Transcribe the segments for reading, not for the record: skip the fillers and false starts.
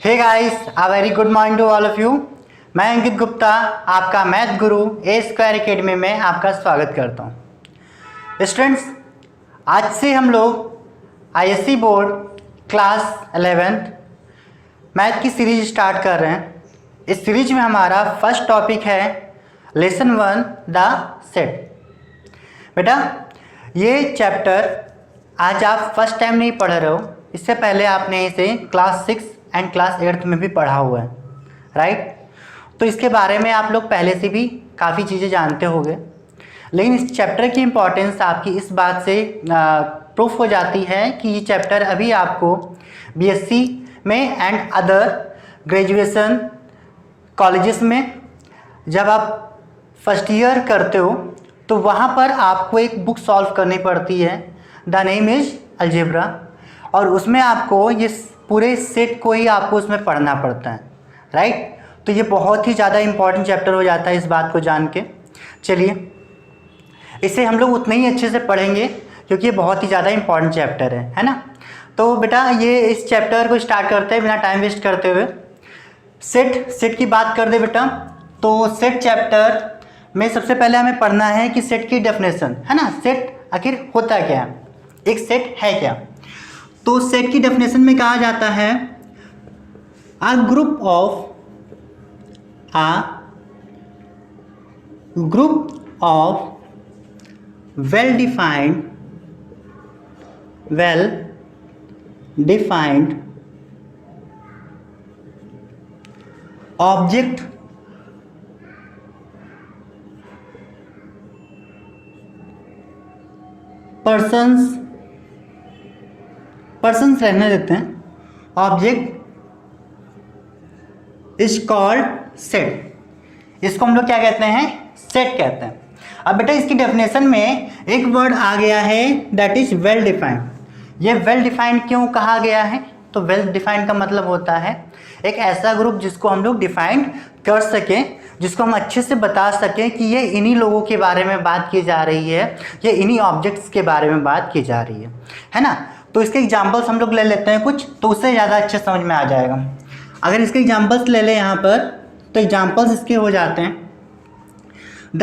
Hey guys, a very good morning to all of you. मैं अंकित गुप्ता, आपका math गुरु ए square academy में आपका स्वागत करता हूँ। स्टूडेंट्स, आज से हम लोग ISC board class 11th math की सीरीज स्टार्ट कर रहे हैं। इस सीरीज में हमारा फर्स्ट टॉपिक है लेसन 1 द सेट। बेटा, ये चैप्टर आज आप फर्स्ट टाइम नहीं पढ़ रहे हो, इससे पहले आपने इसे क्लास 6 एंड क्लास 8th में भी पढ़ा हुआ है, राइट। तो इसके बारे में आप लोग पहले से भी काफ़ी चीज़ें जानते होंगे, लेकिन इस चैप्टर की इम्पॉर्टेंस आपकी इस बात से प्रूफ हो जाती है कि ये चैप्टर अभी आपको बीएससी में एंड अदर ग्रेजुएशन कॉलेजेस में जब आप फर्स्ट ईयर करते हो तो वहाँ पर आपको एक बुक सॉल्व करनी पड़ती है, द नेम इज अलजेब्रा, और उसमें आपको ये पूरे सेट को ही आपको उसमें पढ़ना पड़ता है, राइट। तो ये बहुत ही ज़्यादा इम्पॉर्टेंट चैप्टर हो जाता है इस बात को जान के। चलिए, इसे हम लोग उतने ही अच्छे से पढ़ेंगे क्योंकि ये बहुत ही ज़्यादा इम्पॉर्टेंट चैप्टर है ना। तो बेटा, ये इस चैप्टर को स्टार्ट करते हैं बिना टाइम वेस्ट करते हुए। सेट की बात कर दे बेटा, तो सेट चैप्टर में सबसे पहले हमें पढ़ना है कि सेट की डेफिनेशन, है ना। सेट आखिर होता क्या है, एक सेट है क्या। तो सेट की डेफिनेशन में कहा जाता है a group of well defined object persons रहने देते हैं, ऑब्जेक्ट इज कॉल्ड सेट। इसको हम लोग क्या कहते हैं, सेट कहते हैं। अब बेटा, इसकी डेफिनेशन में एक वर्ड आ गया है, दैट इज वेल डिफाइंड। ये वेल डिफाइंड क्यों कहा गया है, तो वेल डिफाइंड का मतलब होता है एक ऐसा ग्रुप जिसको हम लोग डिफाइंड कर सकें, जिसको हम अच्छे से बता सकें कि ये इन्हीं लोगों के बारे में बात की जा रही है, ये इन्हीं ऑब्जेक्ट्स के बारे में बात की जा रही है ना। तो इसके एग्जाम्पल्स हम लोग ले लेते हैं कुछ, तो उससे ज़्यादा अच्छे समझ में आ जाएगा। अगर इसके एग्जाम्पल्स ले लें यहाँ पर, तो एग्जाम्पल्स इसके हो जाते हैं the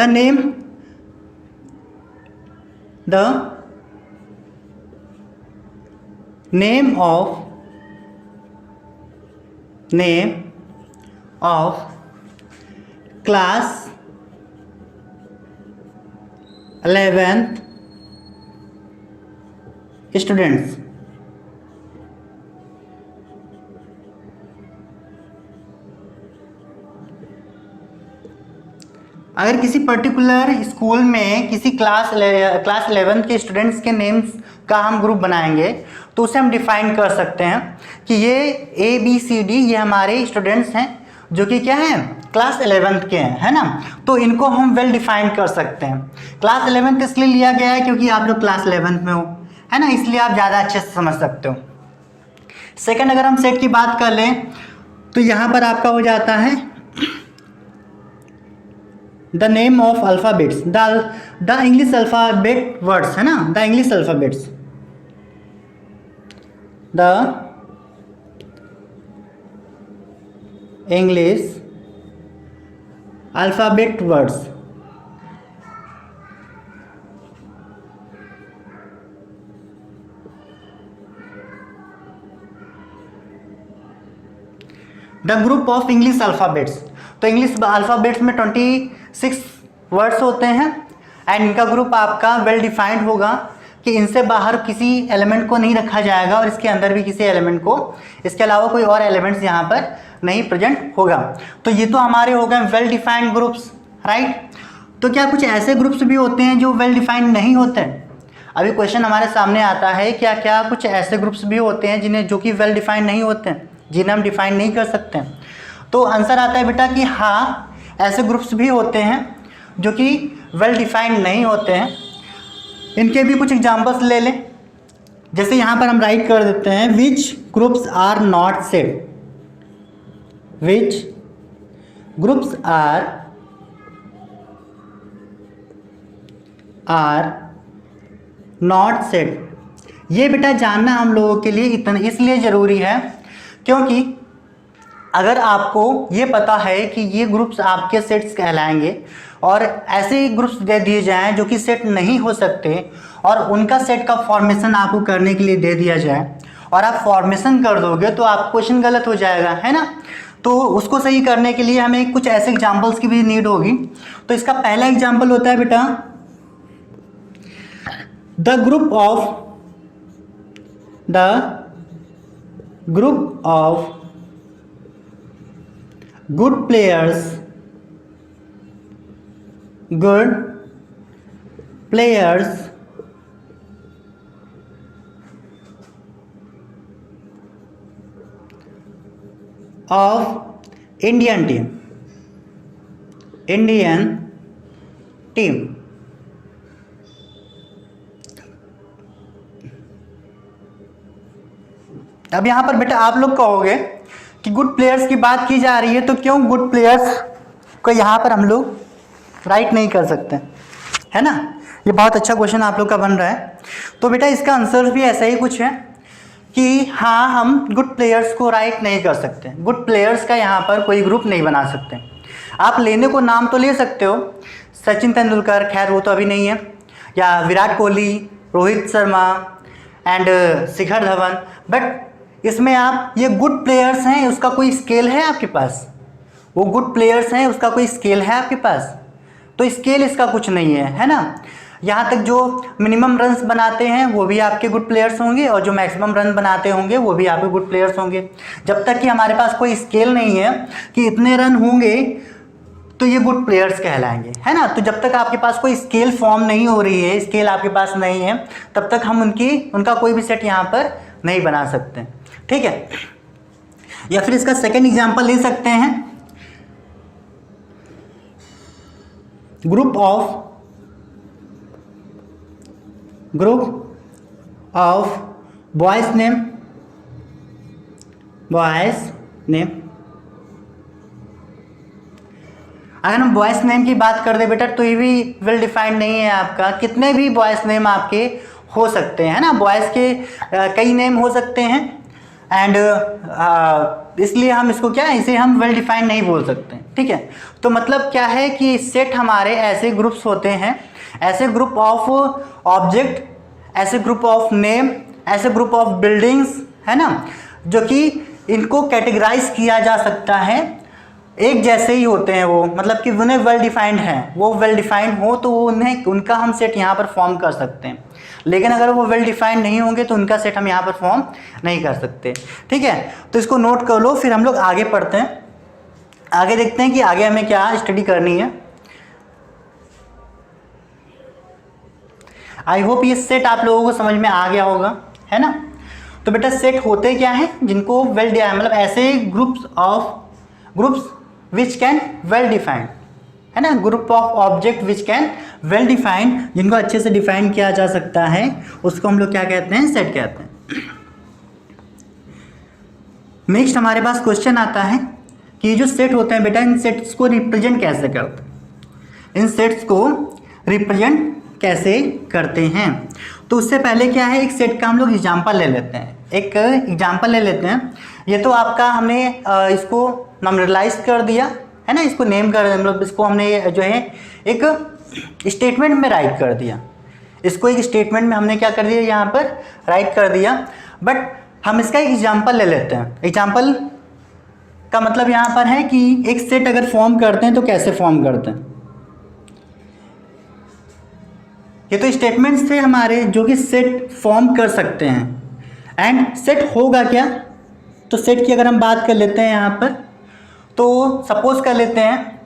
name of class 11th students. अगर किसी पर्टिकुलर स्कूल में किसी क्लास 11th के स्टूडेंट्स के नेम्स का हम ग्रुप बनाएंगे तो उसे हम डिफाइन कर सकते हैं कि ये ABCD ये हमारे स्टूडेंट्स हैं जो कि क्या हैं, क्लास 11th के हैं, है ना। तो इनको हम वेल डिफाइन कर सकते हैं। क्लास 11th इसलिए लिया गया है क्योंकि आप लोग क्लास 11th में हो, है ना, इसलिए आप ज़्यादा अच्छे से समझ सकते हो। सेकंड, अगर हम सेट की बात कर लें तो यहाँ पर आपका हो जाता है the name of alphabets, the English alphabet words, है ना, the English alphabets, the English alphabet words. The group of English alphabets, तो इंग्लिश अल्फ़ाबेट्स में 26 वर्ड्स होते हैं एंड इनका ग्रुप आपका वेल डिफाइंड होगा कि इनसे बाहर किसी एलिमेंट को नहीं रखा जाएगा और इसके अंदर भी किसी एलिमेंट को, इसके अलावा कोई और एलिमेंट्स यहाँ पर नहीं प्रेजेंट होगा। तो ये तो हमारे हो गए वेल डिफाइंड ग्रुप्स, राइट। तो क्या कुछ ऐसे ग्रुप्स भी होते हैं जो वेल डिफाइंड नहीं होते हैं? अभी क्वेश्चन हमारे सामने आता है, क्या क्या कुछ ऐसे ग्रुप्स भी होते हैं जिन्हें जो कि वेल डिफाइंड नहीं होते हैं, जिन्हें हम डिफाइन नहीं कर सकते हैं? तो आंसर आता है बेटा कि हाँ, ऐसे ग्रुप्स भी होते हैं जो कि वेल डिफाइंड नहीं होते हैं। इनके भी कुछ एग्जांपल्स ले लें। जैसे यहाँ पर हम राइट कर देते हैं which groups are not set, which groups are not set. ये बेटा जानना हम लोगों के लिए इतना इसलिए ज़रूरी है क्योंकि अगर आपको ये पता है कि ये ग्रुप्स आपके सेट्स कहलाएंगे और ऐसे ग्रुप्स दे दिए जाएं जो कि सेट नहीं हो सकते और उनका सेट का फॉर्मेशन आपको करने के लिए दे दिया जाए और आप फॉर्मेशन कर दोगे तो आप क्वेश्चन गलत हो जाएगा, है ना। तो उसको सही करने के लिए हमें कुछ ऐसे एग्जाम्पल्स की भी नीड होगी। तो इसका पहला एग्जाम्पल होता है बेटा, the group of good players of Indian team अब यहां पर बेटा आप लोग कहोगे कि गुड प्लेयर्स की बात की जा रही है तो क्यों गुड प्लेयर्स को यहाँ पर हम लोग राइट नहीं कर सकते, है ना। ये बहुत अच्छा क्वेश्चन आप लोग का बन रहा है। तो बेटा इसका आंसर भी ऐसा ही कुछ है कि हाँ, हम गुड प्लेयर्स को राइट नहीं कर सकते। गुड प्लेयर्स का यहाँ पर कोई ग्रुप नहीं बना सकते। आप लेने को नाम तो ले सकते हो, सचिन तेंदुलकर, खैर वो तो अभी नहीं है, या विराट कोहली, रोहित शर्मा एंड शिखर धवन, बट इसमें आप ये गुड प्लेयर्स हैं उसका कोई स्केल है आपके पास? वो गुड प्लेयर्स हैं उसका कोई स्केल है आपके पास? तो स्केल इसका कुछ नहीं है ना। यहाँ तक जो मिनिमम रन्स बनाते हैं वो भी आपके गुड प्लेयर्स होंगे और जो मैक्सिमम रन बनाते होंगे वो भी आपके गुड प्लेयर्स होंगे। जब तक कि हमारे पास कोई स्केल नहीं है कि इतने रन होंगे तो ये गुड प्लेयर्स कहलाएंगे, है ना। तो जब तक आपके पास कोई स्केल फॉर्म नहीं हो रही है, स्केल आपके पास नहीं है, तब तक हम उनका कोई भी सेट यहाँ पर नहीं बना सकते, ठीक है। या फिर इसका सेकेंड एग्जाम्पल ले सकते हैं, ग्रुप ऑफ बॉयज नेम अगर हम बॉयज नेम की बात कर दे बेटा तो ये भी वेल डिफाइंड नहीं है आपका। कितने भी बॉयज नेम आपके हो सकते हैं ना, बॉयज़ के कई नेम हो सकते हैं एंड इसलिए हम इसको क्या, इसे हम वेल डिफाइंड नहीं बोल सकते, ठीक है। तो मतलब क्या है कि सेट हमारे ऐसे ग्रुप्स होते हैं, ऐसे ग्रुप ऑफ ऑब्जेक्ट, ऐसे ग्रुप ऑफ नेम, ऐसे ग्रुप ऑफ बिल्डिंग्स, है ना, जो कि इनको कैटेगराइज किया जा सकता है, एक जैसे ही होते हैं वो, मतलब कि उन्हें वेल डिफाइंड हैं, वो वेल डिफाइंड हो तो उनका हम सेट यहाँ पर फॉर्म कर सकते हैं। लेकिन अगर वो वेल डिफाइंड नहीं होंगे तो उनका सेट हम यहाँ पर फॉर्म नहीं कर सकते, ठीक है। तो इसको नोट कर लो, फिर हम लोग आगे पढ़ते हैं, आगे देखते हैं कि आगे हमें क्या स्टडी करनी है। आई होप ये सेट आप लोगों को समझ में आ गया होगा, है ना। तो बेटा सेट होते क्या हैं, जिनको मतलब ऐसे groups which can well defined, है ना, group of object which can well defined, जिनको अच्छे से डिफाइन किया जा सकता है, उसको हम लोग क्या कहते हैं, सेट कहते हैं। नेक्स्ट हमारे पास क्वेश्चन आता है कि ये जो सेट होते हैं बेटा, इन सेट्स को रिप्रेजेंट कैसे करते हैं, इन सेट्स को रिप्रेजेंट कैसे करते हैं। तो उससे पहले क्या है, एक सेट का हम लोग एग्जाम्पल ले लेते हैं, एक एग्जाम्पल ले लेते हैं। ये तो आपका हमने इसको नॉमिनलाइज कर दिया, है ना, इसको नेम कर, मतलब इसको हमने जो है एक स्टेटमेंट में राइट कर दिया, इसको एक स्टेटमेंट में हमने क्या कर दिया, यहाँ पर राइट कर दिया। बट हम इसका एक एग्जाम्पल ले लेते हैं। एग्जाम्पल का मतलब यहाँ पर है कि एक सेट अगर फॉर्म करते हैं तो कैसे फॉर्म करते हैं। ये तो स्टेटमेंट्स थे हमारे जो कि सेट फॉर्म कर सकते हैं। एंड सेट होगा क्या, तो सेट की अगर हम बात कर लेते हैं यहाँ पर, तो सपोज कर लेते हैं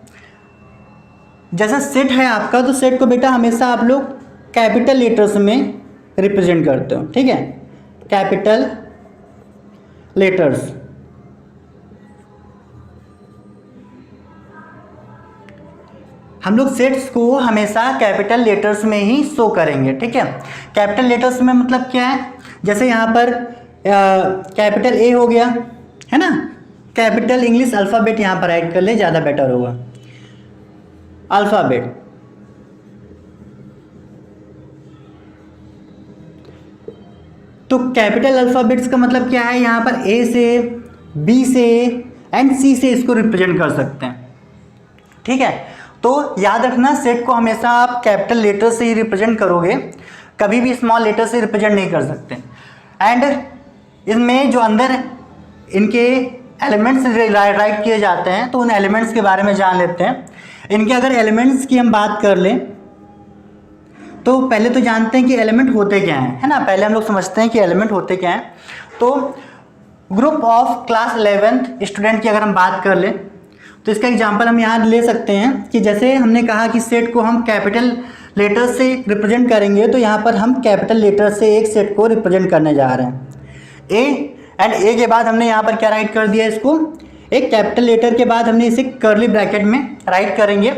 जैसा सेट है आपका, तो सेट को बेटा हमेशा आप लोग कैपिटल लेटर्स में रिप्रेजेंट करते हो, ठीक है, कैपिटल लेटर्स। हम लोग सेट्स को हमेशा कैपिटल लेटर्स में ही शो करेंगे, ठीक है। कैपिटल लेटर्स में मतलब क्या है, जैसे यहाँ पर कैपिटल ए हो गया, है ना, कैपिटल इंग्लिश अल्फ़ाबेट यहाँ पर राइट कर ले, ज़्यादा बेटर होगा, अल्फ़ाबेट। तो कैपिटल अल्फ़ाबेट्स का मतलब क्या है, यहाँ पर ए से, बी से एंड सी से इसको रिप्रेजेंट कर सकते हैं। ठीक है, तो याद रखना सेट को हमेशा आप कैपिटल लेटर से ही रिप्रेजेंट करोगे, कभी भी स्मॉल लेटर से रिप्रेजेंट नहीं कर सकते। एंड इसमें जो अंदर इनके एलिमेंट्स राइट किए जाते हैं, तो उन एलिमेंट्स के बारे में जान लेते हैं। इनके अगर एलिमेंट्स की हम बात कर लें तो पहले तो जानते हैं कि एलिमेंट होते क्या हैं, है ना। पहले हम लोग समझते हैं कि एलिमेंट होते क्या हैं। तो group of class 11th student की अगर हम बात कर लें तो इसका एग्जांपल हम यहाँ ले सकते हैं कि जैसे हमने कहा कि सेट को हम कैपिटल लेटर से रिप्रेजेंट करेंगे, तो यहाँ पर हम कैपिटल लेटर से एक सेट को रिप्रेजेंट करने जा रहे हैं। ए के बाद हमने यहाँ पर क्या राइट कर दिया, इसको एक कैपिटल लेटर के बाद हमने इसे कर्ली ब्रैकेट में राइट करेंगे।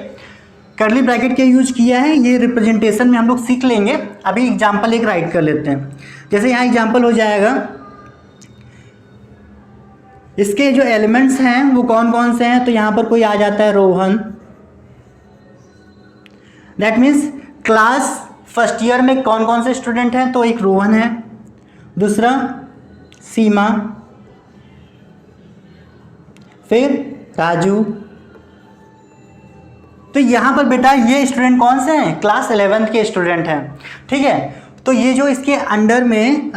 कर्ली ब्रैकेट क्या यूज किया है, ये रिप्रेजेंटेशन में हम लोग सीख लेंगे। अभी एग्जाम्पल एक राइट कर लेते हैं। जैसे यहाँ एग्जाम्पल हो जाएगा, इसके जो एलिमेंट्स हैं वो कौन कौन से हैं, तो यहाँ पर कोई आ जाता है Rohan. That means class first year में कौन कौन से स्टूडेंट हैं, तो एक रोहन है, दूसरा सीमा, फिर राजू। तो यहाँ पर बेटा ये स्टूडेंट कौन से हैं, क्लास 11th के स्टूडेंट हैं। ठीक है, तो ये जो इसके अंडर में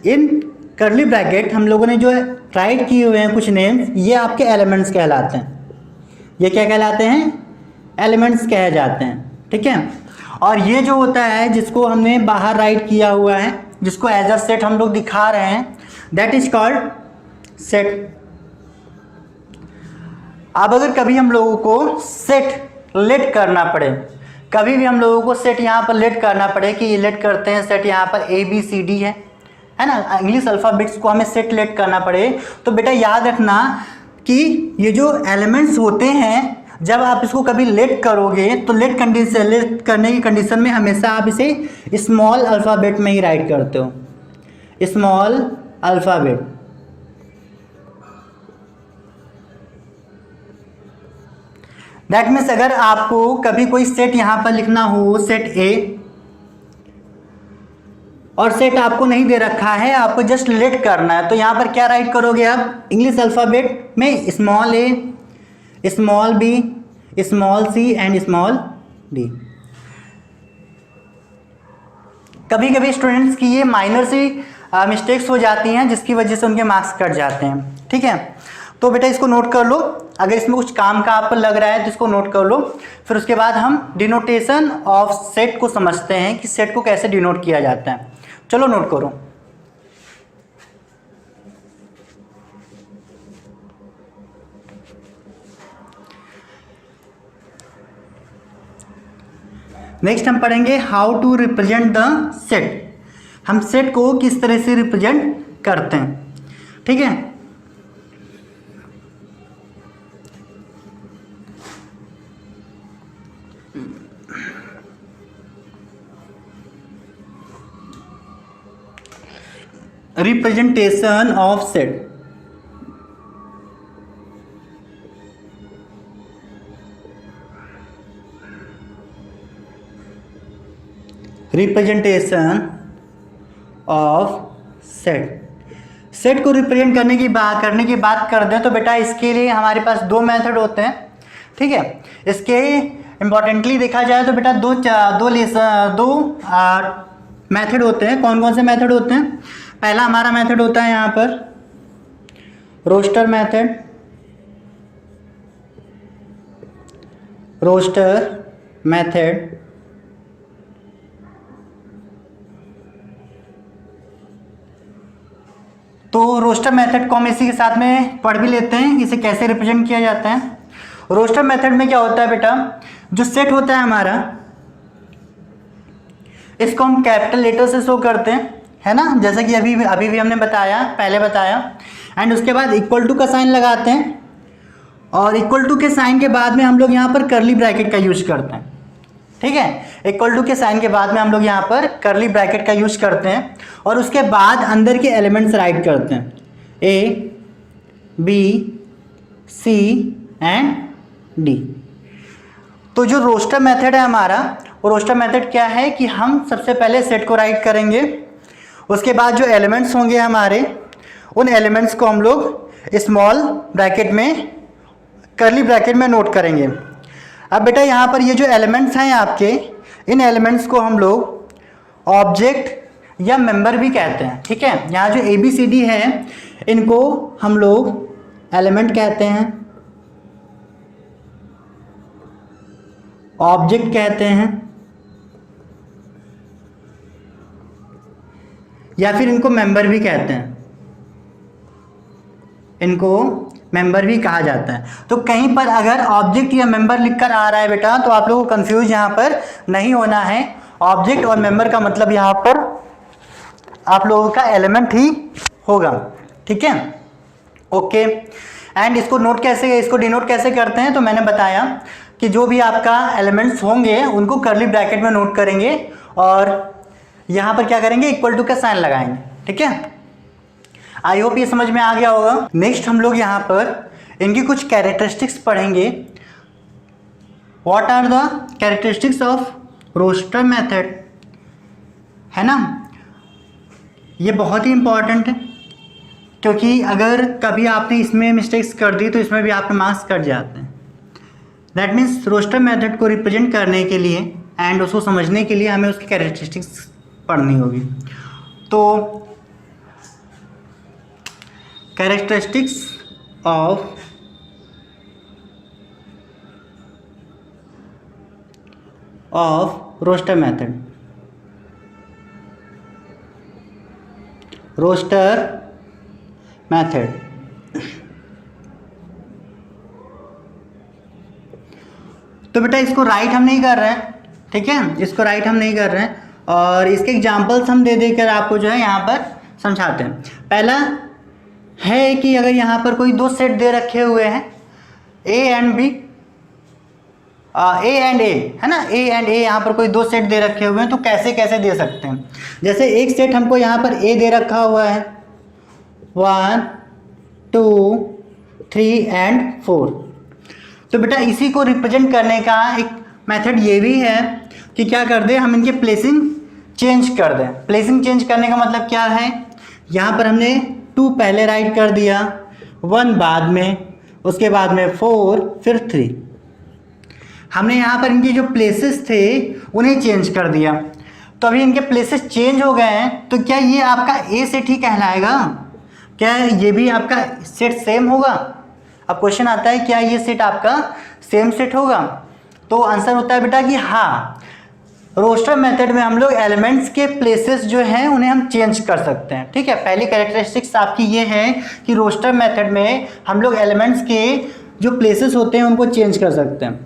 इन कर्ली ब्रैकेट हम लोगों ने जो राइट किए हुए हैं कुछ नेम्स, ये आपके एलिमेंट्स कहलाते हैं। ये क्या कहलाते हैं, एलिमेंट्स कहे जाते हैं। ठीक है, और ये जो होता है जिसको हमने बाहर राइट किया हुआ है, जिसको एज अ सेट हम लोग दिखा रहे हैं, दैट इज कॉल्ड सेट। अब अगर कभी हम लोगों को सेट लेट करना पड़े, कभी भी हम लोगों को सेट यहाँ पर लेट करना पड़े कि ये लेट करते हैं सेट यहाँ पर ABCD है ना, इंग्लिश अल्फ़ाबेट्स को हमें सेट लेट करना पड़े, तो बेटा याद रखना कि ये जो एलिमेंट्स होते हैं जब आप इसको कभी लेट करोगे तो लेट करने की कंडीशन में हमेशा आप इसे स्मॉल अल्फ़ाबेट में ही राइट करते हो, स्मॉल अल्फ़ाबेट। दैट मीन्स अगर आपको कभी कोई सेट यहाँ पर लिखना हो, सेट A, और सेट आपको नहीं दे रखा है, आपको जस्ट लेट करना है, तो यहाँ पर क्या राइट करोगे आप, इंग्लिश अल्फ़ाबेट में small a, small b, small c and small d। कभी कभी स्टूडेंट्स की ये माइनर सी मिस्टेक्स हो जाती हैं जिसकी वजह से उनके मार्क्स कट जाते हैं। ठीक है, तो बेटा इसको नोट कर लो, अगर इसमें कुछ काम का आपको लग रहा है तो इसको नोट कर लो। फिर उसके बाद हम डिनोटेशन ऑफ सेट को समझते हैं कि सेट को कैसे डिनोट किया जाता है। चलो नोट करो। नेक्स्ट हम पढ़ेंगे how to represent the set. हम सेट को किस तरह से रिप्रेजेंट करते हैं। ठीक है, representation of set. Representation of set. Set को रिप्रेजेंट करने की बात कर दें तो बेटा इसके लिए हमारे पास दो मेथड होते हैं। ठीक है, इसके इम्पॉर्टेंटली देखा जाए तो बेटा दो मेथड होते हैं। कौन कौन से मेथड होते हैं, पहला हमारा मेथड होता है यहाँ पर रोस्टर मेथड। रोस्टर मेथड तो रोस्टर मेथड को हम इसी के साथ में पढ़ भी लेते हैं, इसे कैसे रिप्रेजेंट किया जाता है। रोस्टर मेथड में क्या होता है बेटा, जो सेट होता है हमारा इसको हम कैपिटल लेटर से शो करते हैं, है ना, जैसा कि अभी भी हमने पहले बताया। एंड उसके बाद इक्वल टू का साइन लगाते हैं और इक्वल टू के साइन के बाद में हम लोग यहाँ पर कर्ली ब्रैकेट का यूज करते हैं। ठीक है, इक्वल टू के साइन के बाद में हम लोग यहाँ पर कर्ली ब्रैकेट का यूज करते हैं और उसके बाद अंदर के एलिमेंट्स राइट करते हैं, A, B, C and D। तो जो रोस्टर मेथड है हमारा, वो रोस्टर मेथड क्या है कि हम सबसे पहले सेट को राइट करेंगे, उसके बाद जो एलिमेंट्स होंगे हमारे उन एलिमेंट्स को हम लोग स्मॉल ब्रैकेट में, कर्ली ब्रैकेट में नोट करेंगे। अब बेटा यहाँ पर ये जो एलिमेंट्स हैं आपके, इन एलिमेंट्स को हम लोग ऑब्जेक्ट या मेंबर भी कहते हैं। ठीक है, यहाँ जो ABCD है इनको हम लोग एलिमेंट कहते हैं, ऑब्जेक्ट कहते हैं, या फिर इनको मेंबर भी कहते हैं, इनको मेंबर भी कहा जाता है। तो कहीं पर अगर ऑब्जेक्ट या मेंबर लिखकर आ रहा है बेटा तो आप लोगों को कंफ्यूज यहाँ पर नहीं होना है। ऑब्जेक्ट और मेंबर का मतलब यहाँ पर आप लोगों का एलिमेंट ही होगा। ठीक है, ओके। एंड इसको नोट कैसे, इसको डिनोट कैसे करते हैं, तो मैंने बताया कि जो भी आपका एलिमेंट्स होंगे उनको कर्ली ब्रैकेट में नोट करेंगे और यहाँ पर क्या करेंगे, इक्वल टू का साइन लगाएंगे। ठीक है, आई होप ये समझ में आ गया होगा। नेक्स्ट हम लोग यहाँ पर इनकी कुछ कैरेक्टरिस्टिक्स पढ़ेंगे। What are the characteristics of roster method, है ना। ये बहुत ही इंपॉर्टेंट है क्योंकि अगर कभी आपने इसमें मिस्टेक्स कर दी तो इसमें भी आपके मार्क्स कट जाते हैं। दैट मीन्स रोस्टर मेथड को रिप्रेजेंट करने के लिए एंड उसको समझने के लिए हमें उसकी कैरेक्टरिस्टिक्स पढ़नी होगी। तो characteristics of roster method, roster method. तो बेटा इसको राइट हम नहीं कर रहे हैं, ठीक है, इसको राइट हम नहीं कर रहे हैं और इसके एग्जांपल्स हम दे देकर आपको जो है यहाँ पर समझाते हैं। पहला है कि अगर यहाँ पर कोई दो सेट दे रखे हुए हैं A and B, A and A, है ना, A एंड A, यहाँ पर कोई दो सेट दे रखे हुए हैं तो कैसे कैसे दे सकते हैं। जैसे एक सेट हमको यहाँ पर A दे रखा हुआ है 1 2 3 एंड 4। तो बेटा इसी को रिप्रेजेंट करने का एक मेथड ये भी है कि क्या कर दें, हम इनके प्लेसिंग चेंज कर दें। प्लेसिंग चेंज करने का मतलब क्या है, यहाँ पर हमने 2 पहले राइट कर दिया, 1 बाद में, उसके बाद में 4, फिर 3। हमने यहाँ पर इनके जो प्लेसेस थे उन्हें चेंज कर दिया। तो अभी इनके प्लेसेस चेंज हो गए हैं तो क्या ये आपका A सेट ही कहलाएगा, क्या ये भी आपका सेट सेम होगा। अब क्वेश्चन आता है क्या ये सेट आपका सेम सेट होगा, तो आंसर होता है बेटा कि हाँ, रोस्टर मेथड में हम लोग एलिमेंट्स के प्लेसेस जो हैं उन्हें हम चेंज कर सकते हैं। ठीक है, पहली कैरेक्टरिस्टिक्स आपकी ये है कि रोस्टर मेथड में हम लोग एलिमेंट्स के जो प्लेसेस होते हैं उनको चेंज कर सकते हैं।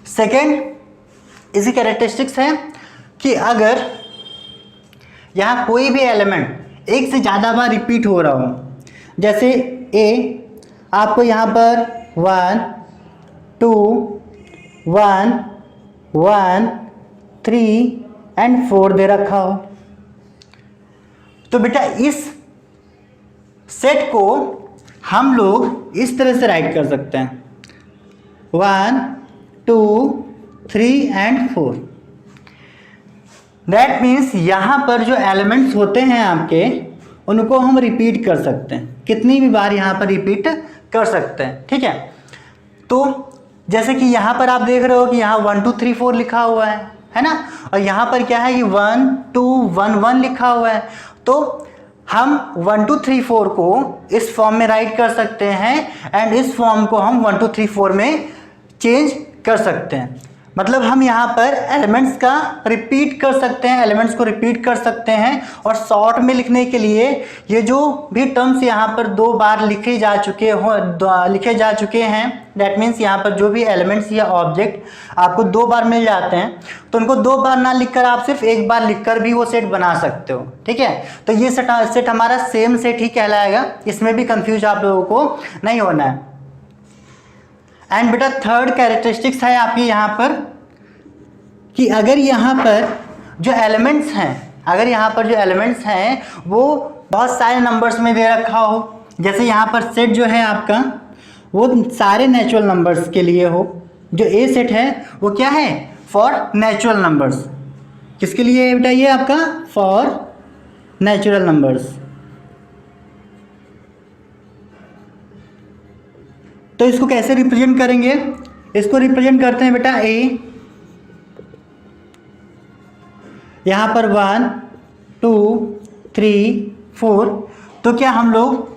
सेकेंड इसकी कैरेक्टरिस्टिक्स है कि अगर यहाँ कोई भी एलिमेंट एक से ज़्यादा बार रिपीट हो रहा हो, जैसे A आपको यहाँ पर 1 2 1 1 3 एंड 4 दे रखा हो, तो बेटा इस सेट को हम लोग इस तरह से राइट कर सकते हैं 1 2 3 एंड 4। दैट मीन्स यहाँ पर जो एलिमेंट्स होते हैं आपके उनको हम रिपीट कर सकते हैं, कितनी भी बार यहाँ पर रिपीट कर सकते हैं। ठीक है, तो जैसे कि यहाँ पर आप देख रहे हो कि यहाँ 1 2 3 4 लिखा हुआ है ना, और यहाँ पर क्या है कि 1 2 1 1 लिखा हुआ है। तो हम 1 2 3 4 को इस फॉर्म में राइट कर सकते हैं एंड इस फॉर्म को हम 1 2 3 4 में चेंज कर सकते हैं। मतलब हम यहाँ पर एलिमेंट्स का रिपीट कर सकते हैं, एलिमेंट्स को रिपीट कर सकते हैं। और शॉर्ट में लिखने के लिए ये जो भी टर्म्स यहाँ पर 2 बार लिखे जा चुके हैं, दैट मीन्स यहाँ पर जो भी एलिमेंट्स या ऑब्जेक्ट आपको 2 बार मिल जाते हैं तो उनको 2 बार ना लिखकर आप सिर्फ 1 बार लिखकर भी वो सेट बना सकते हो। ठीक है, तो ये सेट हमारा सेम सेट ही कहलाएगा, इसमें भी कंफ्यूज आप लोगों को नहीं होना है। एंड बेटा थर्ड कैरेक्टरिस्टिक्स है आपकी यहाँ पर कि अगर यहाँ पर जो एलिमेंट्स हैं वो बहुत सारे नंबर्स में दे रखा हो, जैसे यहाँ पर सेट जो है आपका वो सारे नेचुरल नंबर्स के लिए हो, जो A सेट है वो क्या है, फॉर नेचुरल नंबर्स। किसके लिए बेटा ये आपका, फॉर नेचुरल नंबर्स। तो इसको कैसे रिप्रेजेंट करेंगे? इसको रिप्रेजेंट करते हैं बेटा ए, यहाँ पर 1 2 3 4। तो क्या हम लोग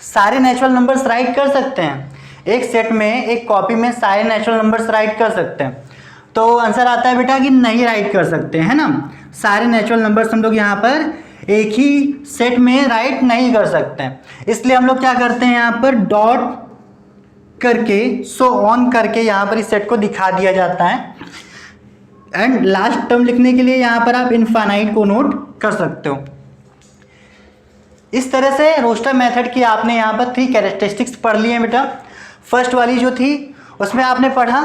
सारे नेचुरल नंबर्स राइट कर सकते हैं? एक सेट में, एक कॉपी में सारे नेचुरल नंबर्स राइट कर सकते हैं? तो आंसर आता है बेटा कि नहीं राइट कर सकते, है ना। सारे नेचुरल नंबर्स हम लोग यहाँ पर एक ही सेट में राइट नहीं कर सकते हैं। इसलिए हम लोग क्या करते हैं, यहाँ पर डॉट करके, सो ऑन करके यहाँ पर इस सेट को दिखा दिया जाता है। एंड लास्ट टर्म लिखने के लिए यहाँ पर आप इनफाइनाइट को नोट कर सकते हो। इस तरह से रोस्टर मेथड की आपने यहाँ पर 3 कैरेक्टरिस्टिक्स पढ़ लिए हैं बेटा। फर्स्ट वाली जो थी उसमें आपने पढ़ा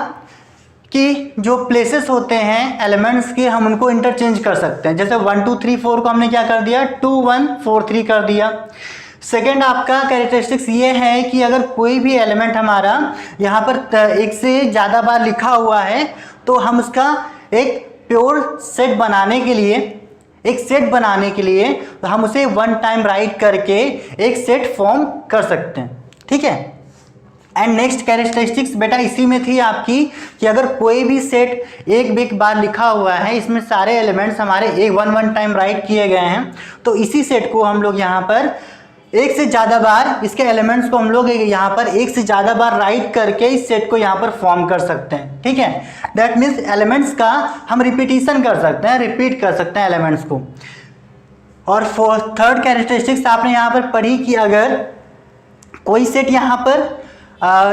कि जो प्लेसेस होते हैं एलिमेंट्स के, हम उनको इंटरचेंज कर सकते हैं। जैसे 1 2 3 4 को हमने क्या कर दिया, 2 1 4 3 कर दिया। सेकेंड आपका कैरेक्टरिस्टिक्स ये है कि अगर कोई भी एलिमेंट हमारा यहाँ पर एक से ज़्यादा बार लिखा हुआ है तो हम उसका एक प्योर सेट बनाने के लिए, तो हम उसे वन टाइम राइट करके एक सेट फॉर्म कर सकते हैं। ठीक है। एंड नेक्स्ट कैरेक्टरिस्टिक्स बेटा इसी में थी आपकी कि अगर कोई भी सेट एक बार लिखा हुआ है, इसमें सारे एलिमेंट्स हमारे एक वन टाइम राइट किए गए हैं, तो इसी सेट को हम लोग यहाँ पर एक से ज़्यादा बार, इसके एलिमेंट्स को हम लोग यहाँ पर एक से ज़्यादा बार राइट करके इस सेट को यहाँ पर फॉर्म कर सकते हैं। ठीक है। दैट मीन्स एलिमेंट्स का हम रिपीटिशन कर सकते हैं, रिपीट कर सकते हैं एलिमेंट्स को। और थर्ड कैरेक्टरिस्टिक्स आपने यहाँ पर पढ़ी कि अगर कोई सेट यहाँ पर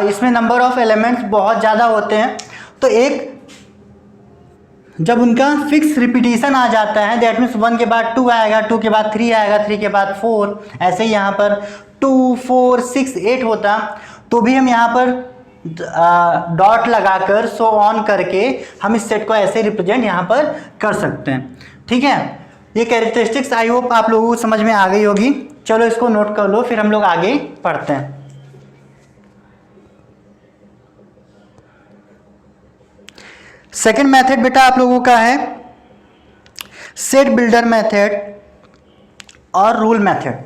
इसमें नंबर ऑफ एलिमेंट्स बहुत ज़्यादा होते हैं तो एक जब उनका फिक्स रिपीटिशन आ जाता है, दैट मीन्स 1 के बाद 2 आएगा, 2 के बाद 3 आएगा, 3 के बाद 4, ऐसे ही यहाँ पर 2 4 6 8 होता, तो भी हम यहाँ पर डॉट लगाकर, सो ऑन करके हम इस सेट को ऐसे रिप्रेजेंट यहाँ पर कर सकते हैं। ठीक है। ये कैरेक्टरिस्टिक्स आई होप आप लोगों को समझ में आ गई होगी। चलो इसको नोट कर लो, फिर हम लोग आगे पढ़ते हैं। सेकेंड मेथड बेटा आप लोगों का है सेट बिल्डर मेथड और रूल मेथड।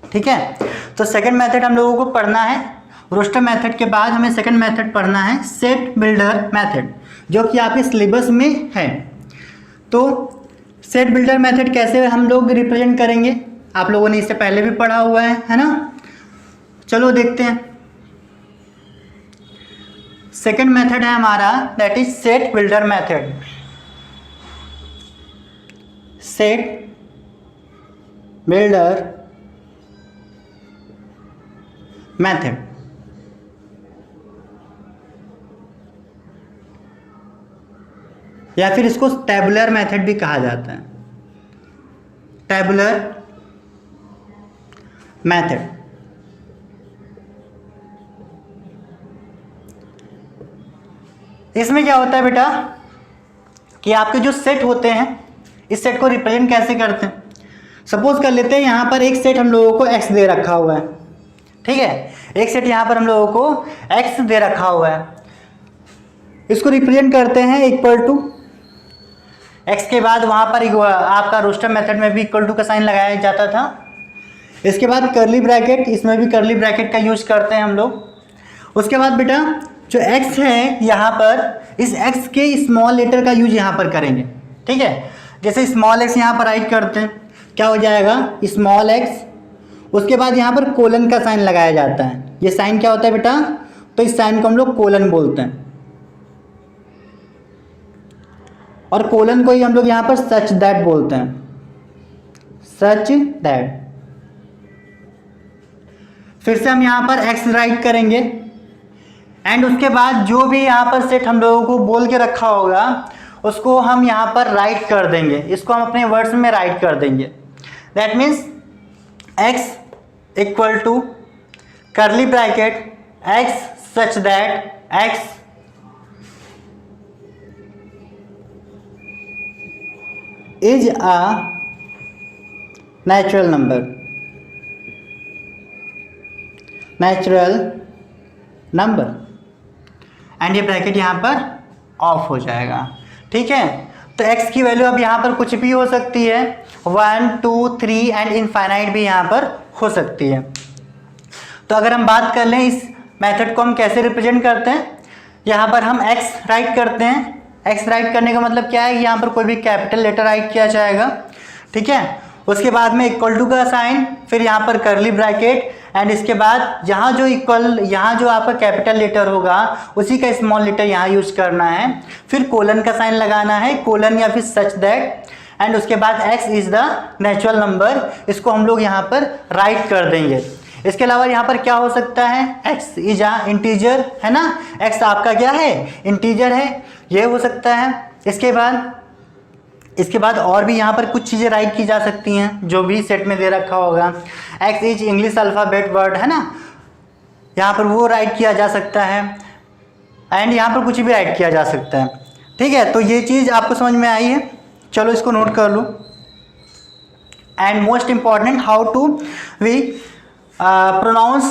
ठीक है। तो सेकेंड मेथड हम लोगों को पढ़ना है, रोस्टर मेथड के बाद हमें सेकेंड मेथड पढ़ना है सेट बिल्डर मेथड, जो कि आपके सिलेबस में है। तो सेट बिल्डर मेथड कैसे हम लोग रिप्रेजेंट करेंगे, आप लोगों ने इससे पहले भी पढ़ा हुआ है ना। चलो देखते हैं। सेकेंड मेथड है हमारा, that is set builder method. Set builder method या फिर इसको टैबुलर मेथड भी कहा जाता है, टैबुलर मेथड। इसमें क्या होता है बेटा कि आपके जो सेट होते हैं, इस सेट को रिप्रेजेंट कैसे करते हैं। सपोज कर लेते हैं यहाँ पर एक सेट हम लोगों को x दे रखा हुआ है। ठीक है। एक सेट यहाँ पर हम लोगों को x दे रखा हुआ है, इसको रिप्रेजेंट करते हैं इक्वल टू x के बाद वहाँ पर आपका रोस्टर मेथड में भी इक्वल टू का साइन लगाया जाता था। इसके बाद करली ब्रैकेट, इसमें भी करली ब्रैकेट का यूज करते हैं हम लोग। उसके बाद बेटा जो x है यहाँ पर, इस x के स्मॉल लेटर का यूज यहाँ पर करेंगे। ठीक है। जैसे स्मॉल x यहाँ पर राइट करते हैं, क्या हो जाएगा स्मॉल x, उसके बाद यहाँ पर कोलन का साइन लगाया जाता है। ये साइन क्या होता है बेटा, तो इस साइन को हम लोग कोलन बोलते हैं, और कोलन को ही हम लोग यहाँ पर सच दैट बोलते हैं, सच दैट। फिर से हम यहाँ पर x राइट करेंगे एंड उसके बाद जो भी यहाँ पर सेट हम लोगों को बोल के रखा होगा उसको हम यहाँ पर राइट कर देंगे, इसको हम अपने वर्ड्स में राइट कर देंगे। That means x equal to curly bracket x such that x is a natural number, and ये ब्रैकेट यहाँ पर ऑफ हो जाएगा। ठीक है। तो x की वैल्यू अब यहाँ पर कुछ भी हो सकती है, 1 2 3 एंड इनफाइनाइट भी यहाँ पर हो सकती है। तो अगर हम बात कर लें इस मेथड को हम कैसे रिप्रेजेंट करते हैं, यहाँ पर हम x राइट करते हैं। x राइट करने का मतलब क्या है, यहाँ पर कोई भी कैपिटल लेटर राइट किया जाएगा, ठीक है। उसके बाद में इक्वल टू का साइन, फिर यहाँ पर करली ब्रैकेट, एंड इसके बाद यहाँ जो आपका कैपिटल लेटर होगा उसी का स्मॉल लेटर यहाँ यूज करना है, फिर कोलन का साइन लगाना है, कोलन या फिर सच दैट, एंड उसके बाद x is the natural number, इसको हम लोग यहाँ पर राइट कर देंगे। इसके अलावा यहाँ पर क्या हो सकता है, x इज अ इंटीजर, है ना, x आपका क्या है, इंटीजर है, ये हो सकता है। इसके बाद और भी यहाँ पर कुछ चीज़ें राइट की जा सकती हैं जो भी सेट में दे रखा होगा। x is English alphabet word, है ना, यहाँ पर वो राइट किया जा सकता है, एंड यहाँ पर कुछ भी राइट किया जा सकता है, ठीक है। तो ये चीज़ आपको समझ में आई है, चलो इसको नोट कर लो। And most important, how to we pronounce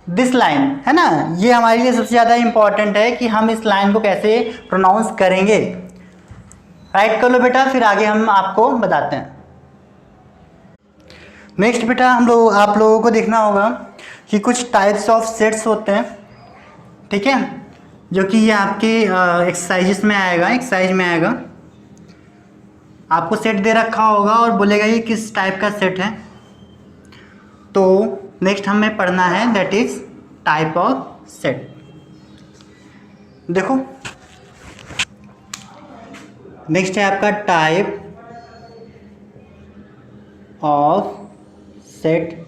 this line, है ना, ये हमारे लिए सबसे ज़्यादा इम्पॉर्टेंट है कि हम इस लाइन को कैसे प्रोनाउंस करेंगे। राइट कर लो बेटा, फिर आगे हम आपको बताते हैं। नेक्स्ट बेटा आप लोगों को देखना होगा कि कुछ टाइप्स ऑफ सेट्स होते हैं, ठीक है, जो कि ये आपके एक्सरसाइज में आएगा। आपको सेट दे रखा होगा और बोलेगा ये किस टाइप का सेट है। तो नेक्स्ट हमें पढ़ना है, that is type of set. देखो नेक्स्ट है आपका टाइप ऑफ सेट।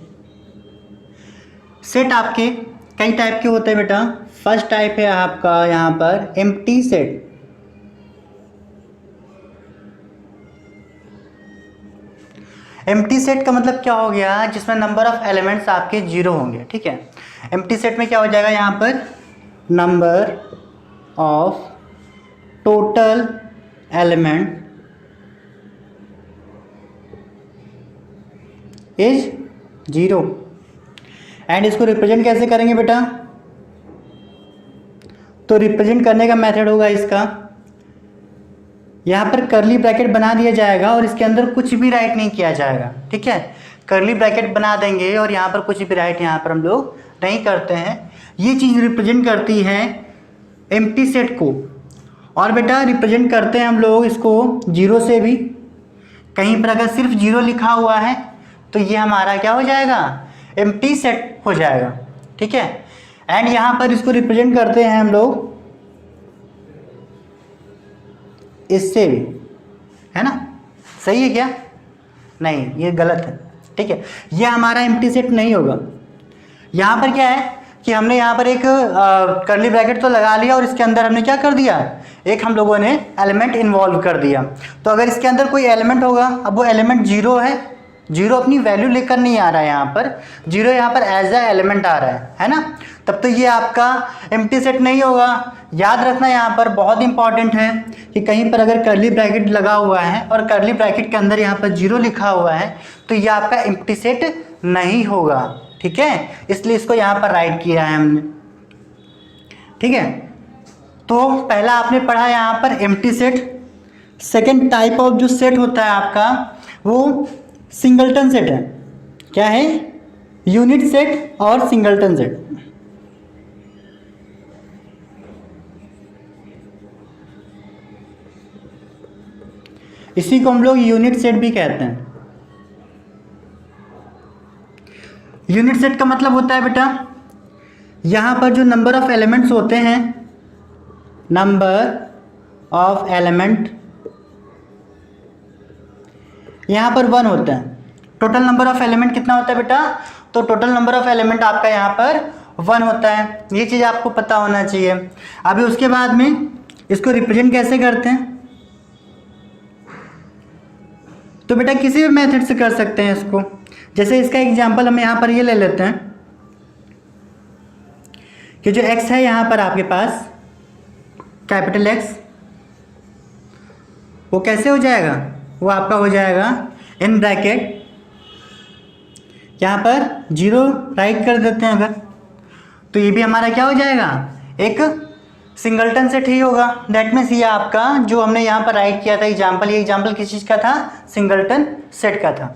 सेट आपके कई टाइप के होते हैं बेटा। फर्स्ट टाइप है आपका यहाँ पर एम्प्टी सेट। एम्प्टी सेट का मतलब क्या हो गया, जिसमें नंबर ऑफ एलिमेंट्स आपके जीरो होंगे, ठीक है। एम्प्टी सेट में क्या हो जाएगा, यहाँ पर number of total element is zero. And इसको रिप्रेजेंट कैसे करेंगे बेटा, तो रिप्रेजेंट करने का मेथड होगा इसका, यहाँ पर करली ब्रैकेट बना दिया जाएगा और इसके अंदर कुछ भी राइट नहीं किया जाएगा, ठीक है। करली ब्रैकेट बना देंगे और यहाँ पर कुछ भी राइट यहाँ पर हम लोग नहीं करते हैं। ये चीज़ रिप्रेजेंट करती है एम्प्टी सेट को। और बेटा रिप्रेजेंट करते हैं हम लोग इसको जीरो से भी। कहीं पर अगर सिर्फ जीरो लिखा हुआ है तो ये हमारा क्या हो जाएगा, एम्प्टी सेट हो जाएगा, ठीक है। एंड यहाँ पर इसको रिप्रेजेंट करते हैं हम लोग इससे भी, है ना, सही है क्या, नहीं ये गलत है, ठीक है। ये हमारा एम्प्टी सेट नहीं होगा। यहाँ पर क्या है कि हमने यहाँ पर एक करली ब्रैकेट तो लगा लिया और इसके अंदर हमने क्या कर दिया, एक हम लोगों ने एलिमेंट इन्वॉल्व कर दिया। तो अगर इसके अंदर कोई एलिमेंट होगा, अब वो एलिमेंट जीरो है, जीरो अपनी वैल्यू लेकर नहीं आ रहा है, यहाँ पर जीरो यहाँ पर एज अ एलिमेंट आ रहा है ना, तब तो ये आपका एम्प्टी सेट नहीं होगा। याद रखना यहाँ पर बहुत इंपॉर्टेंट है कि कहीं पर अगर करली ब्रैकेट लगा हुआ है और करली ब्रैकेट के अंदर यहाँ पर जीरो लिखा हुआ है तो ये आपका एम्प्टी सेट नहीं होगा, ठीक है। इसलिए इसको यहाँ पर राइट किया है हमने, ठीक है। तो पहला आपने पढ़ा यहाँ पर empty set. Second type of जो सेट होता है आपका वो सिंगलटन सेट है। क्या है, यूनिट सेट और सिंगलटन सेट। इसी को हम लोग यूनिट सेट भी कहते हैं। यूनिट सेट का मतलब होता है बेटा, यहाँ पर जो नंबर ऑफ एलिमेंट्स होते हैं, नंबर ऑफ एलिमेंट यहाँ पर 1 होता है। टोटल नंबर ऑफ एलिमेंट कितना होता है बेटा, तो टोटल नंबर ऑफ एलिमेंट आपका यहाँ पर 1 होता है। ये चीज़ आपको पता होना चाहिए। अभी उसके बाद में इसको रिप्रेजेंट कैसे करते हैं, तो बेटा किसी भी मेथड से कर सकते हैं इसको। जैसे इसका एग्जांपल हम यहाँ पर ये ले लेते हैं कि जो x है यहाँ पर आपके पास कैपिटल X, वो कैसे हो जाएगा, वो आपका हो जाएगा इन ब्रैकेट, यहाँ पर जीरो राइट कर देते हैं अगर, तो ये भी हमारा क्या हो जाएगा, एक सिंगलटन सेट ही होगा। दैट मीन्स ये आपका जो हमने यहाँ पर राइट किया था एग्जाम्पल, ये एग्जाम्पल किस चीज़ का था, सिंगलटन सेट का था।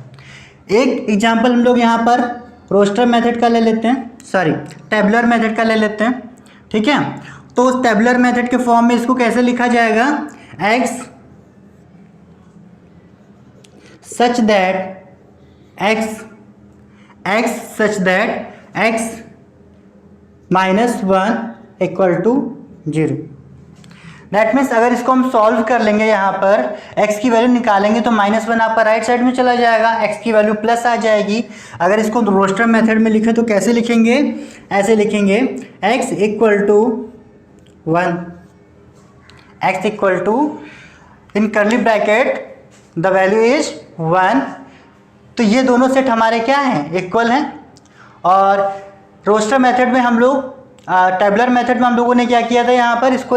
एक एग्जाम्पल हम लोग यहाँ पर रोस्टर मेथड का ले लेते हैं, सॉरी टेबुलर मेथड का ले लेते हैं, ठीक है। तो उस टेबुलर मेथड के फॉर्म में इसको कैसे लिखा जाएगा, x such that x minus 1 equal to 0। That means अगर इसको हम सॉल्व कर लेंगे, यहाँ पर x की वैल्यू निकालेंगे तो -1 आपका राइट साइड में चला जाएगा, x की वैल्यू प्लस आ जाएगी। अगर इसको रोस्टर मेथड में लिखे तो कैसे लिखेंगे, ऐसे लिखेंगे x equal to 1, x equal to in curly bracket the value is 1। तो ये दोनों सेट हमारे क्या हैं, इक्वल हैं। और रोस्टर मेथड में हम लोग, टेबुलर मेथड में हम लोगों ने क्या किया था, यहाँ पर इसको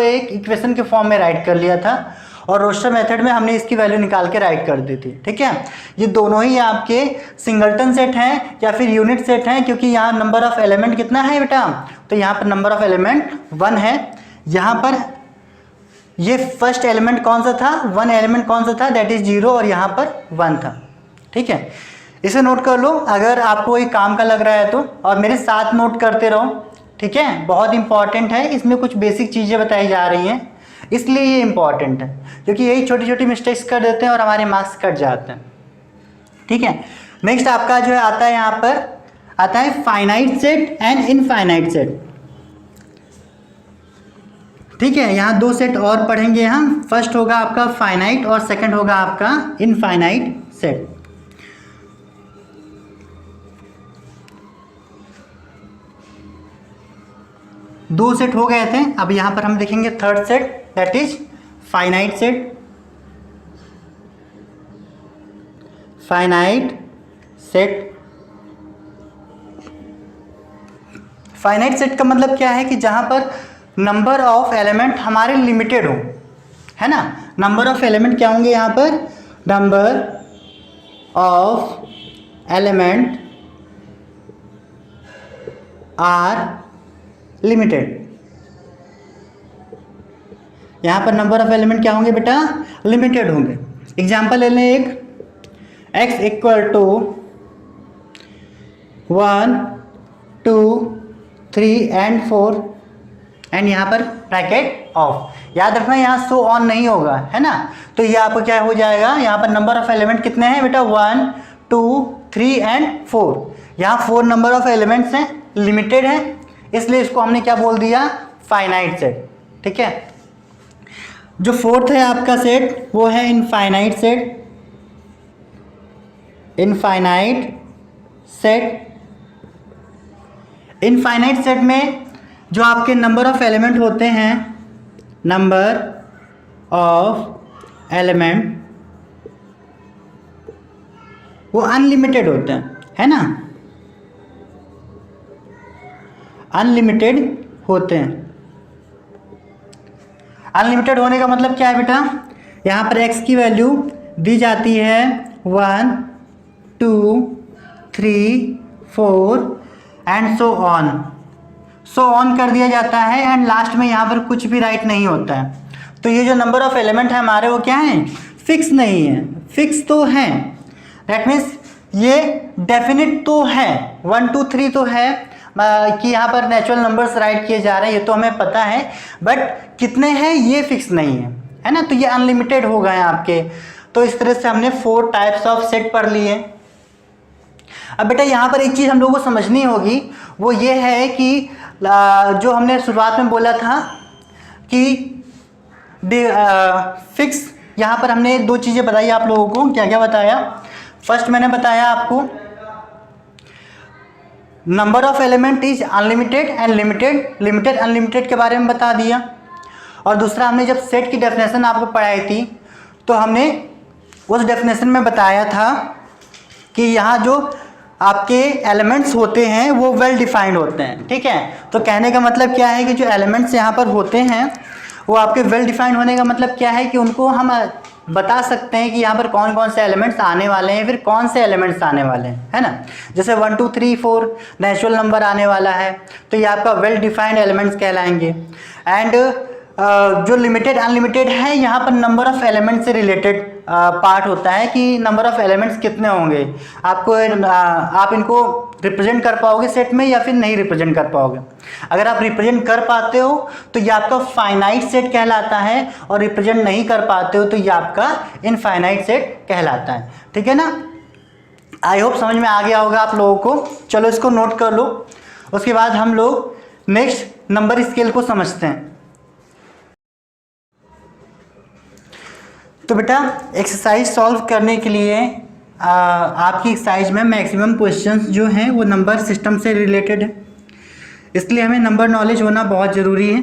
एक इक्वेशन के फॉर्म में राइट कर लिया था, और रोस्टर मेथड में हमने इसकी वैल्यू निकाल के राइट कर दी थी, ठीक है। ये दोनों ही आपके सिंगलटन सेट हैं या फिर यूनिट सेट हैं, क्योंकि यहाँ नंबर ऑफ एलिमेंट कितना है बेटा, तो यहाँ पर नंबर ऑफ एलिमेंट 1 है। यहाँ पर ये फर्स्ट एलिमेंट कौन सा था, 1 एलिमेंट कौन सा था, दैट इज 0, और यहाँ पर 1 था, ठीक है। इसे नोट कर लो अगर आपको ये काम का लग रहा है तो, और मेरे साथ नोट करते रहो, ठीक है। बहुत इंपॉर्टेंट है, इसमें कुछ बेसिक चीज़ें बताई जा रही हैं, इसलिए ये इंपॉर्टेंट है, क्योंकि यही छोटी छोटी मिस्टेक्स कर देते हैं और हमारे मार्क्स कट जाते हैं, ठीक है। नेक्स्ट आपका जो है आता है, यहाँ पर आता है finite set and infinite set, ठीक है। यहाँ 2 सेट और पढ़ेंगे हम। फर्स्ट होगा आपका फाइनाइट और सेकंड होगा आपका इनफाइनाइट सेट। दो सेट हो गए थे, अब यहाँ पर हम देखेंगे third set, that is finite set. Finite set का मतलब क्या है कि जहाँ पर नंबर ऑफ एलिमेंट हमारे लिमिटेड हो, है ना। नंबर ऑफ एलिमेंट क्या होंगे यहाँ पर, number of element are limited. यहाँ पर नंबर ऑफ एलिमेंट क्या होंगे बेटा, लिमिटेड होंगे। एग्जाम्पल ले लें एक, x equal to 1 2 3 and 4 and यहाँ पर ब्रैकेट ऑफ। याद रखना यहाँ सो ऑन नहीं होगा, है ना। तो ये आपको क्या हो जाएगा, यहाँ पर नंबर ऑफ एलिमेंट कितने हैं बेटा, 1 2 3 एंड 4। यहाँ 4 नंबर ऑफ एलिमेंट्स हैं, लिमिटेड हैं, इसलिए इसको हमने क्या बोल दिया, फाइनाइट सेट, ठीक है। जो फोर्थ है आपका सेट वो है इनफाइनाइट सेट। इनफाइनाइट सेट में जो आपके नंबर ऑफ एलिमेंट होते हैं, नंबर ऑफ एलिमेंट वो अनलिमिटेड होते हैं, है ना, अनलिमिटेड होते हैं। अनलिमिटेड होने का मतलब क्या है बेटा, यहाँ पर x की वैल्यू दी जाती है 1 2 3 4 एंड सो ऑन कर दिया जाता है, एंड लास्ट में यहाँ पर कुछ भी राइट नहीं होता है। तो ये जो नंबर ऑफ एलिमेंट है हमारे वो क्या है, फिक्स नहीं है, फिक्स तो है। दैट मीन्स ये डेफिनिट तो है, 1 2 3 तो है कि यहाँ पर नेचुरल नंबर्स राइट किए जा रहे हैं, ये तो हमें पता है, बट कितने हैं ये फिक्स नहीं है, है ना। तो ये अनलिमिटेड हो गए आपके। तो इस तरह से हमने 4 टाइप्स ऑफ सेट पढ़ लिए। अब बेटा यहाँ पर एक चीज़ हम लोगों को समझनी होगी, वो ये है कि जो हमने शुरुआत में बोला था कि फिक्स, यहाँ पर हमने 2 चीज़ें बताई आप लोगों को। क्या क्या बताया, फर्स्ट मैंने बताया आपको number of element is unlimited and limited unlimited के बारे में बता दिया। और दूसरा हमने जब सेट की डेफिनेशन आपको पढ़ाई थी तो हमने उस डेफिनेशन में बताया था कि यहाँ जो आपके एलिमेंट्स होते हैं वो वेल डिफाइंड होते हैं, ठीक है। तो कहने का मतलब क्या है कि जो एलिमेंट्स यहाँ पर होते हैं वो आपके वेल डिफाइंड होने का मतलब क्या है कि उनको हम बता सकते हैं कि यहाँ पर कौन कौन से एलिमेंट्स आने वाले हैं, फिर कौन से एलिमेंट्स आने वाले हैं, है ना। जैसे 1 2 3 4 नेचुरल नंबर आने वाला है, तो ये आपका वेल डिफाइंड एलिमेंट्स कहलाएंगे। एंड जो लिमिटेड अनलिमिटेड है, यहाँ पर नंबर ऑफ एलिमेंट्स से रिलेटेड पार्ट होता है कि नंबर ऑफ एलिमेंट्स कितने होंगे। आपको आप इनको रिप्रेजेंट कर पाओगे सेट में या फिर नहीं रिप्रेजेंट कर पाओगे। अगर आप रिप्रेजेंट कर पाते हो तो ये आपका फाइनाइट सेट कहलाता है, और रिप्रेजेंट नहीं कर पाते हो तो ये आपका इनफाइनाइट सेट कहलाता है। ठीक है ना। आई होप समझ में आ गया होगा आप लोगों को। चलो इसको नोट कर लो। उसके बाद हम लोग नेक्स्ट नंबर स्केल को समझते हैं। तो बेटा एक्सरसाइज सॉल्व करने के लिए आपकी एक्सरसाइज में मैक्सिमम क्वेश्चंस जो हैं वो नंबर सिस्टम से रिलेटेड है, इसलिए हमें नंबर नॉलेज होना बहुत ज़रूरी है।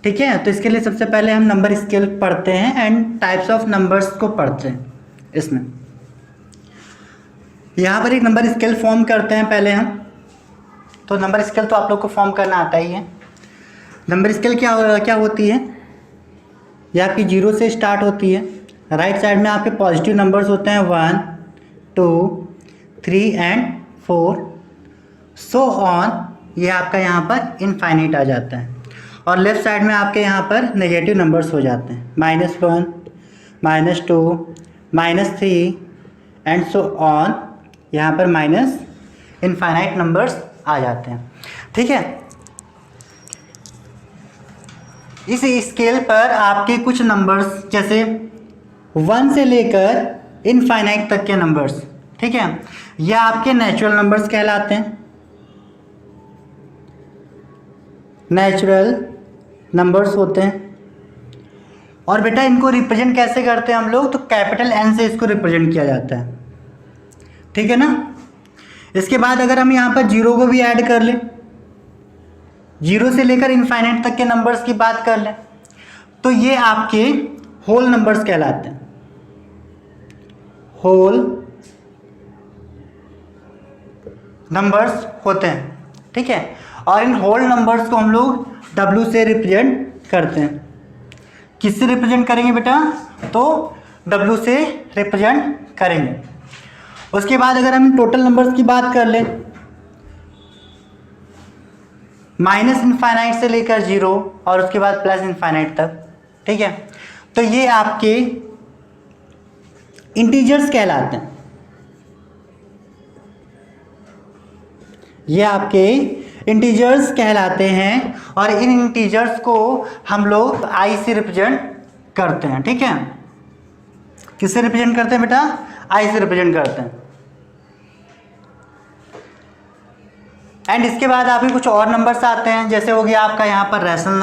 ठीक है। तो इसके लिए सबसे पहले हम नंबर स्केल पढ़ते हैं एंड टाइप्स ऑफ नंबर्स को पढ़ते हैं। इसमें यहाँ पर एक नंबर स्केल फॉर्म करते हैं पहले हम। तो नंबर स्केल तो आप लोग को फॉर्म करना आता ही है। नंबर स्केल क्या होती है? ये आपकी 0 से स्टार्ट होती है। राइट साइड में आपके पॉजिटिव नंबर्स होते हैं 1, 2, 3 एंड 4 सो ऑन। ये आपका यहाँ पर इनफाइनाइट आ जाता है। और लेफ्ट साइड में आपके यहाँ पर नेगेटिव नंबर्स हो जाते हैं -1, -2, -3 एंड सो ऑन। यहाँ पर माइनस इनफाइनाइट नंबर्स आ जाते हैं। ठीक है। इस स्केल पर आपके कुछ नंबर्स जैसे 1 से लेकर इनफाइनाइट तक के नंबर्स, ठीक है, यह आपके नेचुरल नंबर्स कहलाते हैं। नेचुरल नंबर्स होते हैं। और बेटा इनको रिप्रेजेंट कैसे करते हैं हम लोग? तो कैपिटल N से इसको रिप्रेजेंट किया जाता है। ठीक है ना। इसके बाद अगर हम यहाँ पर 0 को भी ऐड कर लें, 0 से लेकर इनफाइनाइट तक के नंबर्स की बात कर लें, तो ये आपके होल नंबर्स कहलाते हैं। होल नंबर्स होते हैं। ठीक है। और इन होल नंबर्स को हम लोग W से रिप्रेजेंट करते हैं। किससे रिप्रेजेंट करेंगे बेटा? तो W से रिप्रेजेंट करेंगे। उसके बाद अगर हम टोटल नंबर्स की बात कर लें, माइनस इनफाइनाइट से लेकर 0 और उसके बाद प्लस इनफाइनाइट तक। ठीक है। तो ये आपके इंटीजर्स कहलाते हैं। ये आपके इंटीजर्स कहलाते हैं। और इन इंटीजर्स को हम लोग I से रिप्रेजेंट करते हैं। ठीक है। किससे रिप्रेजेंट करते हैं बेटा? I से रिप्रेजेंट करते हैं। एंड इसके बाद आपके कुछ और नंबर्स आते हैं, जैसे हो गया आपका यहाँ पर रैशनल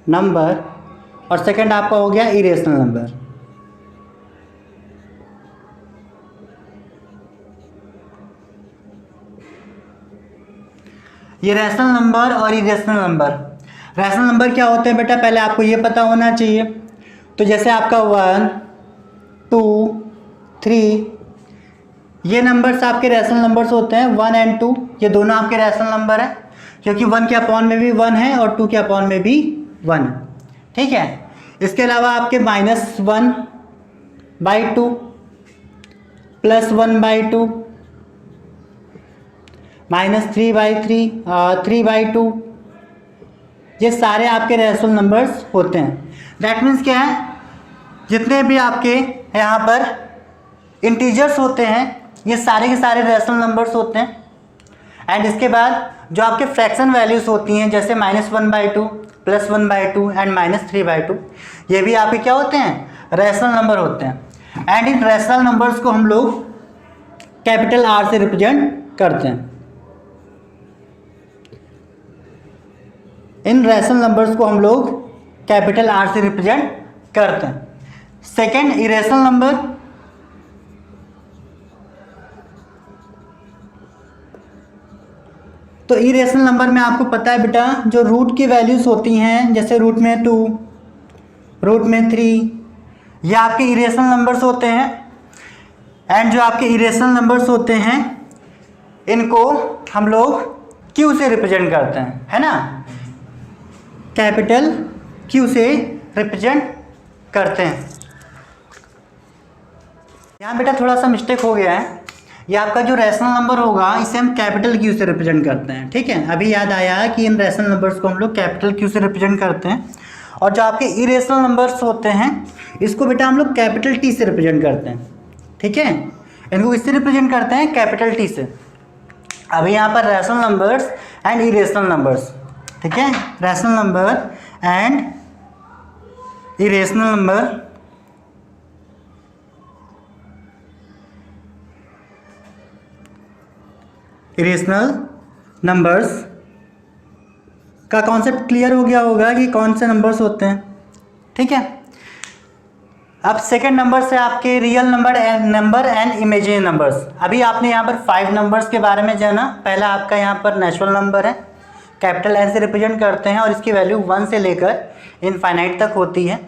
नंबर, और सेकंड आपका हो गया इरेशनल नंबर। ये रैशनल नंबर और इरेशनल नंबर। रैशनल नंबर क्या होते हैं बेटा? पहले आपको ये पता होना चाहिए। तो जैसे आपका 1, 2, 3 ये नंबर्स आपके रैशनल नंबर्स होते हैं। 1 एंड 2 ये दोनों आपके रैशनल नंबर है, क्योंकि 1 के अपॉन में भी 1 है और 2 के अपॉन में भी 1 है। ठीक है। इसके अलावा आपके -1/2 +1/2 -3/3 3/2 ये सारे आपके रैशनल नंबर्स होते हैं। दैट मीन्स क्या है? जितने भी आपके यहाँ पर इंटीजर्स होते हैं ये सारे के सारे रैशनल नंबर्स होते हैं। एंड इसके बाद जो आपके फ्रैक्शन वैल्यूज़ होती हैं, जैसे -1/2 +1/2 एंड -3/2, ये भी आपके क्या होते हैं? रैशनल नंबर होते हैं। एंड इन रैशनल नंबर्स को हम लोग कैपिटल R से रिप्रेजेंट करते हैं। इन रैशनल नंबर्स को हम लोग कैपिटल R से रिप्रेजेंट करते हैं। Second irrational number. तो इरेशनल नंबर में आपको पता है बेटा, जो रूट की वैल्यूज होती हैं, जैसे रूट में 2, रूट में 3, ये आपके इरेशनल नंबर्स होते हैं। एंड जो आपके इरेशनल नंबर्स होते हैं इनको हम लोग Q से रिप्रेजेंट करते हैं, है ना। कैपिटल Q से रिप्रेजेंट करते हैं। यहाँ बेटा थोड़ा सा मिस्टेक हो गया है, ये आपका जो रेशनल नंबर होगा इसे हम कैपिटल क्यू से रिप्रेजेंट करते हैं। ठीक है, अभी याद आया कि इन रेशनल नंबर्स को हम लोग कैपिटल क्यू से रिप्रेजेंट करते हैं। और जो आपके इरेशनल नंबर्स होते हैं इसको बेटा हम लोग कैपिटल टी से रिप्रेजेंट करते हैं। ठीक है, इनको किससे रिप्रेजेंट करते हैं? कैपिटल टी से। अभी यहाँ पर rational numbers and irrational numbers, ठीक है, rational number and irrational number, irrational numbers का कॉन्सेप्ट क्लियर हो गया होगा कि कौन से नंबर्स होते हैं। ठीक है, अब सेकंड नंबर से आपके real number and imaginary numbers. अभी आपने यहाँ पर 5 नंबर्स के बारे में जाना। पहला आपका यहाँ पर नेचुरल नंबर है, कैपिटल एन से रिप्रेजेंट करते हैं और इसकी वैल्यू 1 से लेकर इनफाइनाइट तक होती है।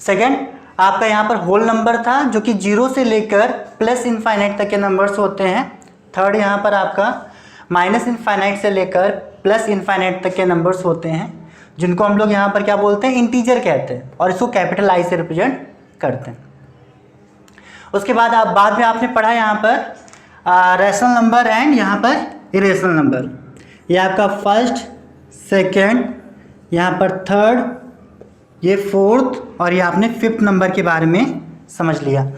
सेकंड आपका यहाँ पर होल नंबर था जो कि 0 से लेकर प्लस इनफाइनाइट तक के नंबर्स होते हैं। थर्ड यहाँ पर आपका माइनस इनफाइनाइट से लेकर प्लस इनफाइनाइट तक के नंबर्स होते हैं जिनको हम लोग यहाँ पर क्या बोलते हैं? इंटीजर कहते हैं और इसको कैपिटल आई से रिप्रेजेंट करते हैं। उसके बाद बाद में आपने पढ़ा यहाँ पर रेशनल नंबर एंड यहाँ पर इरेशनल नंबर। ये आपका फर्स्ट, सेकंड, यहाँ पर थर्ड, ये फोर्थ और ये आपने 5th नंबर के बारे में समझ लिया।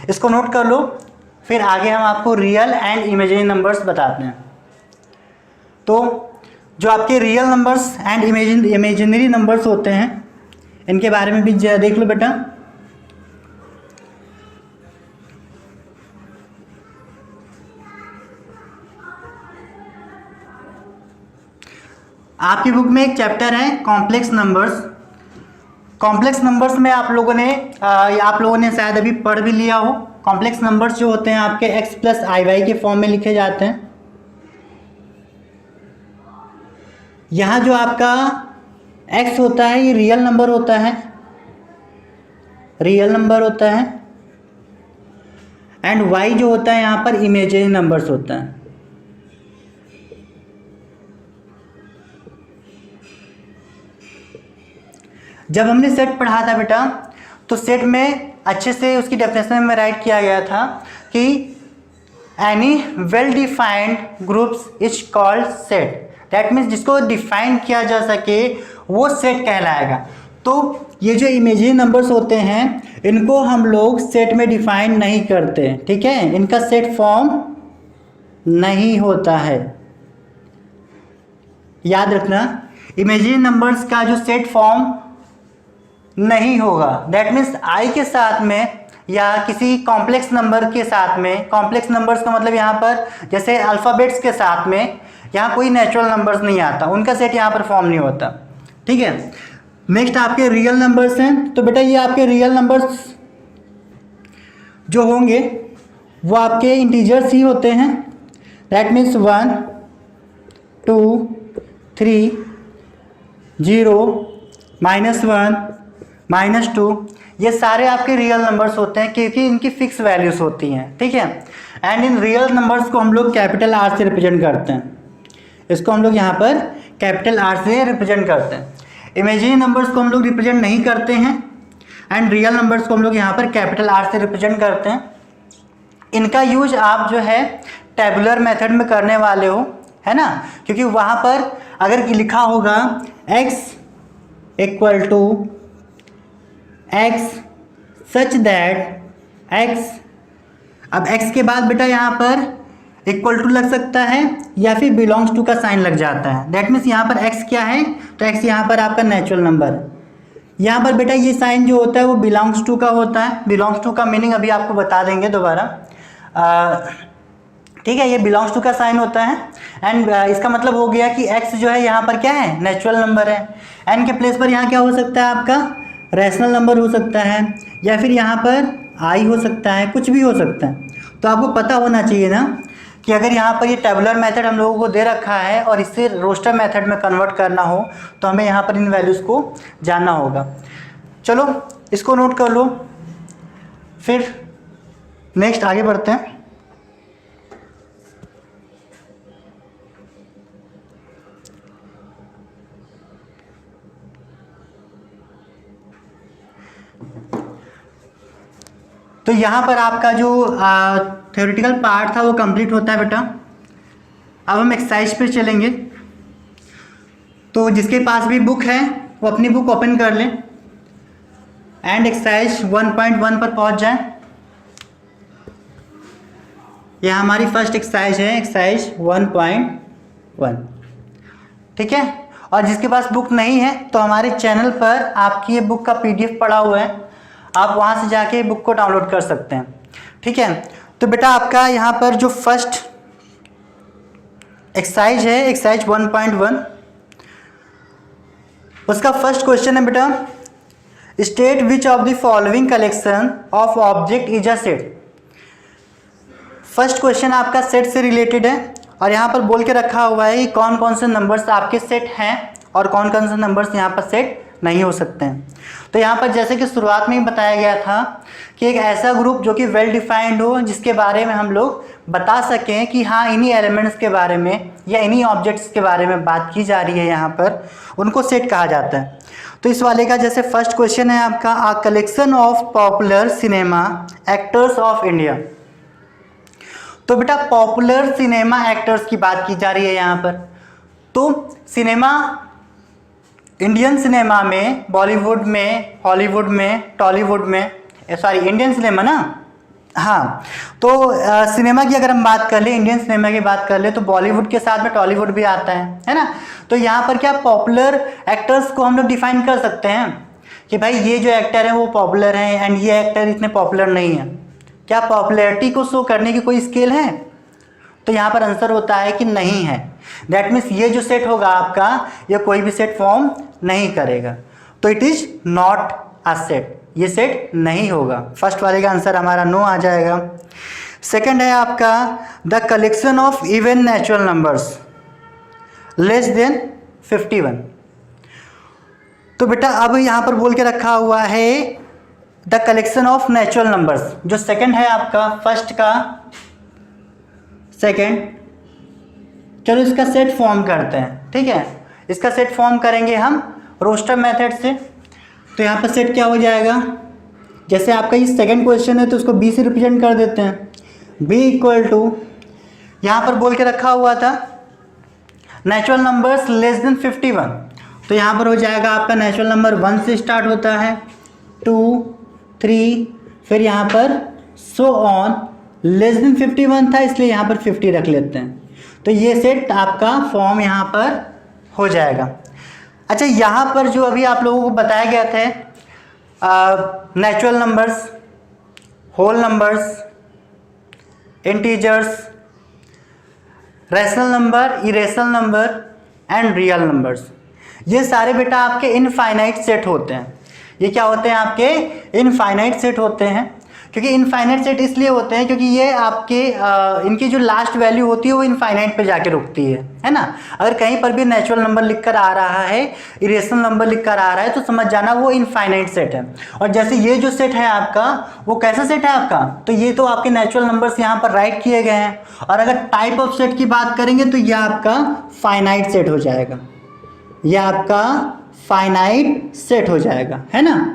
इसको नोट कर लो, फिर आगे हम आपको रियल एंड इमेजिनरी नंबर्स बताते हैं। तो जो आपके real numbers and imaginary numbers होते हैं इनके बारे में भी देख लो बेटा। आपकी बुक में एक चैप्टर है कॉम्प्लेक्स नंबर्स। कॉम्प्लेक्स नंबर्स में आप लोगों ने शायद अभी पढ़ भी लिया हो। कॉम्प्लेक्स नंबर्स जो होते हैं आपके x प्लस आई वाई के फॉर्म में लिखे जाते हैं। यहाँ जो आपका x होता है ये रियल नंबर होता है, रियल नंबर होता है, एंड y जो होता है यहाँ पर इमेजिनरी नंबर्स होता है। जब हमने सेट पढ़ा था बेटा तो सेट में अच्छे से उसकी डेफिनेशन में राइट किया गया था कि any well defined groups is called set. That means जिसको डिफाइन किया जा सके वो सेट कहलाएगा। तो ये जो इमेजिनरी नंबर्स होते हैं इनको हम लोग सेट में डिफाइन नहीं करते। ठीक है, इनका सेट फॉर्म नहीं होता है, याद रखना। इमेजिनरी नंबर्स का जो सेट फॉर्म नहीं होगा, दैट मीन्स आई के साथ में या किसी कॉम्प्लेक्स नंबर के साथ में, कॉम्प्लेक्स नंबर्स का मतलब यहाँ पर जैसे अल्फ़ाबेट्स के साथ में यहाँ कोई नेचुरल नंबर्स नहीं आता, उनका सेट यहाँ पर फॉर्म नहीं होता। ठीक है, नेक्स्ट आपके रियल नंबर्स हैं। तो बेटा ये आपके रियल नंबर्स जो होंगे वो आपके इंटीजर्स ही होते हैं। दैट मीन्स 1, 2, 3, 0, -1, -2, ये सारे आपके रियल नंबर्स होते हैं क्योंकि इनकी फिक्स वैल्यूज होती हैं। ठीक है, एंड इन रियल नंबर्स को हम लोग कैपिटल आर से रिप्रेजेंट करते हैं। इसको हम लोग यहाँ पर कैपिटल आर से रिप्रेजेंट करते हैं। इमेजिनरी नंबर्स को हम लोग रिप्रेजेंट नहीं करते हैं एंड रियल नंबर्स को हम लोग यहाँ पर कैपिटल आर से रिप्रेजेंट करते हैं। इनका यूज आप जो है टेबुलर मेथड में करने वाले हो, है ना, क्योंकि वहाँ पर अगर लिखा होगा x = x such that x, अब x के बाद बेटा यहाँ पर इक्वल टू लग सकता है या फिर बिलोंग्स टू का साइन लग जाता है। दैट मीन्स यहाँ पर x क्या है? तो x यहाँ पर आपका नेचुरल नंबर है। यहाँ पर बेटा ये साइन जो होता है वो बिलोंग्स टू का होता है। बिलोंग्स टू का मीनिंग अभी आपको बता देंगे दोबारा। ठीक है, ये बिलोंग्स टू का साइन होता है एंड इसका मतलब हो गया कि x जो है यहाँ पर क्या है? नेचुरल नंबर है। n के प्लेस पर यहाँ क्या हो सकता है? आपका रैशनल नंबर हो सकता है या फिर यहाँ पर i हो सकता है, कुछ भी हो सकता है। तो आपको पता होना चाहिए ना कि अगर यहाँ पर ये टेबुलर मेथड हम लोगों को दे रखा है और इससे रोस्टर मेथड में कन्वर्ट करना हो तो हमें यहाँ पर इन वैल्यूज़ को जानना होगा। चलो इसको नोट कर लो, फिर नेक्स्ट आगे बढ़ते हैं। तो यहाँ पर आपका जो थ्योरेटिकल पार्ट था वो कंप्लीट होता है बेटा। अब हम एक्सरसाइज पे चलेंगे। तो जिसके पास भी बुक है वो अपनी बुक ओपन कर ले एंड एक्सरसाइज 1.1 पर पहुंच जाए। यह हमारी फर्स्ट एक्सरसाइज है, एक्सरसाइज 1.1। ठीक है। और जिसके पास बुक नहीं है तो हमारे चैनल पर आपकी ये बुक का पीडीएफ पड़ा हुआ है, आप वहाँ से जाके बुक को डाउनलोड कर सकते हैं। ठीक है। तो बेटा आपका यहाँ पर जो फर्स्ट एक्सरसाइज है, एक्सरसाइज 1.1, उसका फर्स्ट क्वेश्चन है बेटा, state which of the following collection of object is a set. First question आपका सेट से रिलेटेड है और यहाँ पर बोल के रखा हुआ है कि कौन कौन से नंबर्स आपके सेट हैं और कौन कौन से नंबर्स यहाँ पर सेट नहीं हो सकते हैं। तो यहाँ पर जैसे कि शुरुआत में ही बताया गया था कि एक ऐसा ग्रुप जो कि वेल डिफाइंड हो, जिसके बारे में हम लोग बता सकें कि हाँ इन्हीं एलिमेंट्स के बारे में या इन्हीं ऑब्जेक्ट्स के बारे में बात की जा रही है यहाँ पर, उनको सेट कहा जाता है। तो इस वाले का जैसे फर्स्ट क्वेश्चन है आपका, a collection of popular cinema actors of India. तो बेटा पॉपुलर सिनेमा एक्टर्स की बात की जा रही है यहाँ पर। तो सिनेमा, इंडियन सिनेमा में, बॉलीवुड में, हॉलीवुड में, टॉलीवुड में, सॉरी इंडियन सिनेमा ना, हाँ। तो सिनेमा की अगर हम बात कर ले, इंडियन सिनेमा की बात कर ले, तो बॉलीवुड के साथ में टॉलीवुड भी आता है ना। तो यहाँ पर क्या पॉपुलर एक्टर्स को हम लोग डिफाइन कर सकते हैं कि भाई ये जो एक्टर है वो पॉपुलर हैं एंड ये एक्टर इतने पॉपुलर नहीं है। क्या पॉपुलैरिटी को शो करने की कोई स्केल है? तो यहाँ पर आंसर होता है कि नहीं है। दैट मीन्स ये जो सेट होगा आपका, ये कोई भी सेट फॉर्म नहीं करेगा। तो it is not a set, ये सेट नहीं होगा। फर्स्ट वाले का आंसर हमारा नो आ जाएगा। सेकंड है आपका the collection of even natural numbers less than 51। तो बेटा अब यहाँ पर बोल के रखा हुआ है the collection of natural numbers. जो सेकंड है आपका फर्स्ट का सेकंड, चलो इसका सेट फॉर्म करते हैं। ठीक है, इसका सेट फॉर्म करेंगे हम रोस्टर मेथड से। तो यहाँ पर सेट क्या हो जाएगा, जैसे आपका ये सेकंड क्वेश्चन है तो उसको बी से रिप्रेजेंट कर देते हैं। बी इक्वल टू, यहाँ पर बोल के रखा हुआ था नेचुरल नंबर्स लेस देन 51। तो यहाँ पर हो जाएगा आपका नेचुरल नंबर 1 से स्टार्ट होता है, 2, 3, फिर यहाँ पर सो ऑन। लेस देन 51 था इसलिए यहाँ पर 50 रख लेते हैं। तो ये सेट आपका फॉर्म यहाँ पर हो जाएगा। अच्छा, यहाँ पर जो अभी आप लोगों को बताया गया थे natural numbers, whole numbers, integers, rational number, irrational number and real numbers, ये सारे बेटा आपके इनफाइनाइट सेट होते हैं। ये क्या होते हैं आपके इनफाइनाइट सेट होते हैं। क्योंकि इनफाइनाइट सेट इसलिए होते हैं क्योंकि ये आपके इनकी जो लास्ट वैल्यू होती है वो इनफाइनाइट पे जाके रुकती है ना। अगर कहीं पर भी नेचुरल नंबर लिखकर आ रहा है, इरेशनल नंबर लिखकर आ रहा है, तो समझ जाना वो इनफाइनाइट सेट है। और जैसे ये जो सेट है आपका, वो कैसा सेट है आपका, तो ये तो आपके नेचुरल नंबर्स यहाँ पर राइट किए गए हैं। और अगर टाइप ऑफ सेट की बात करेंगे तो यह आपका फाइनाइट सेट हो जाएगा, यह आपका फाइनाइट सेट हो जाएगा, है ना।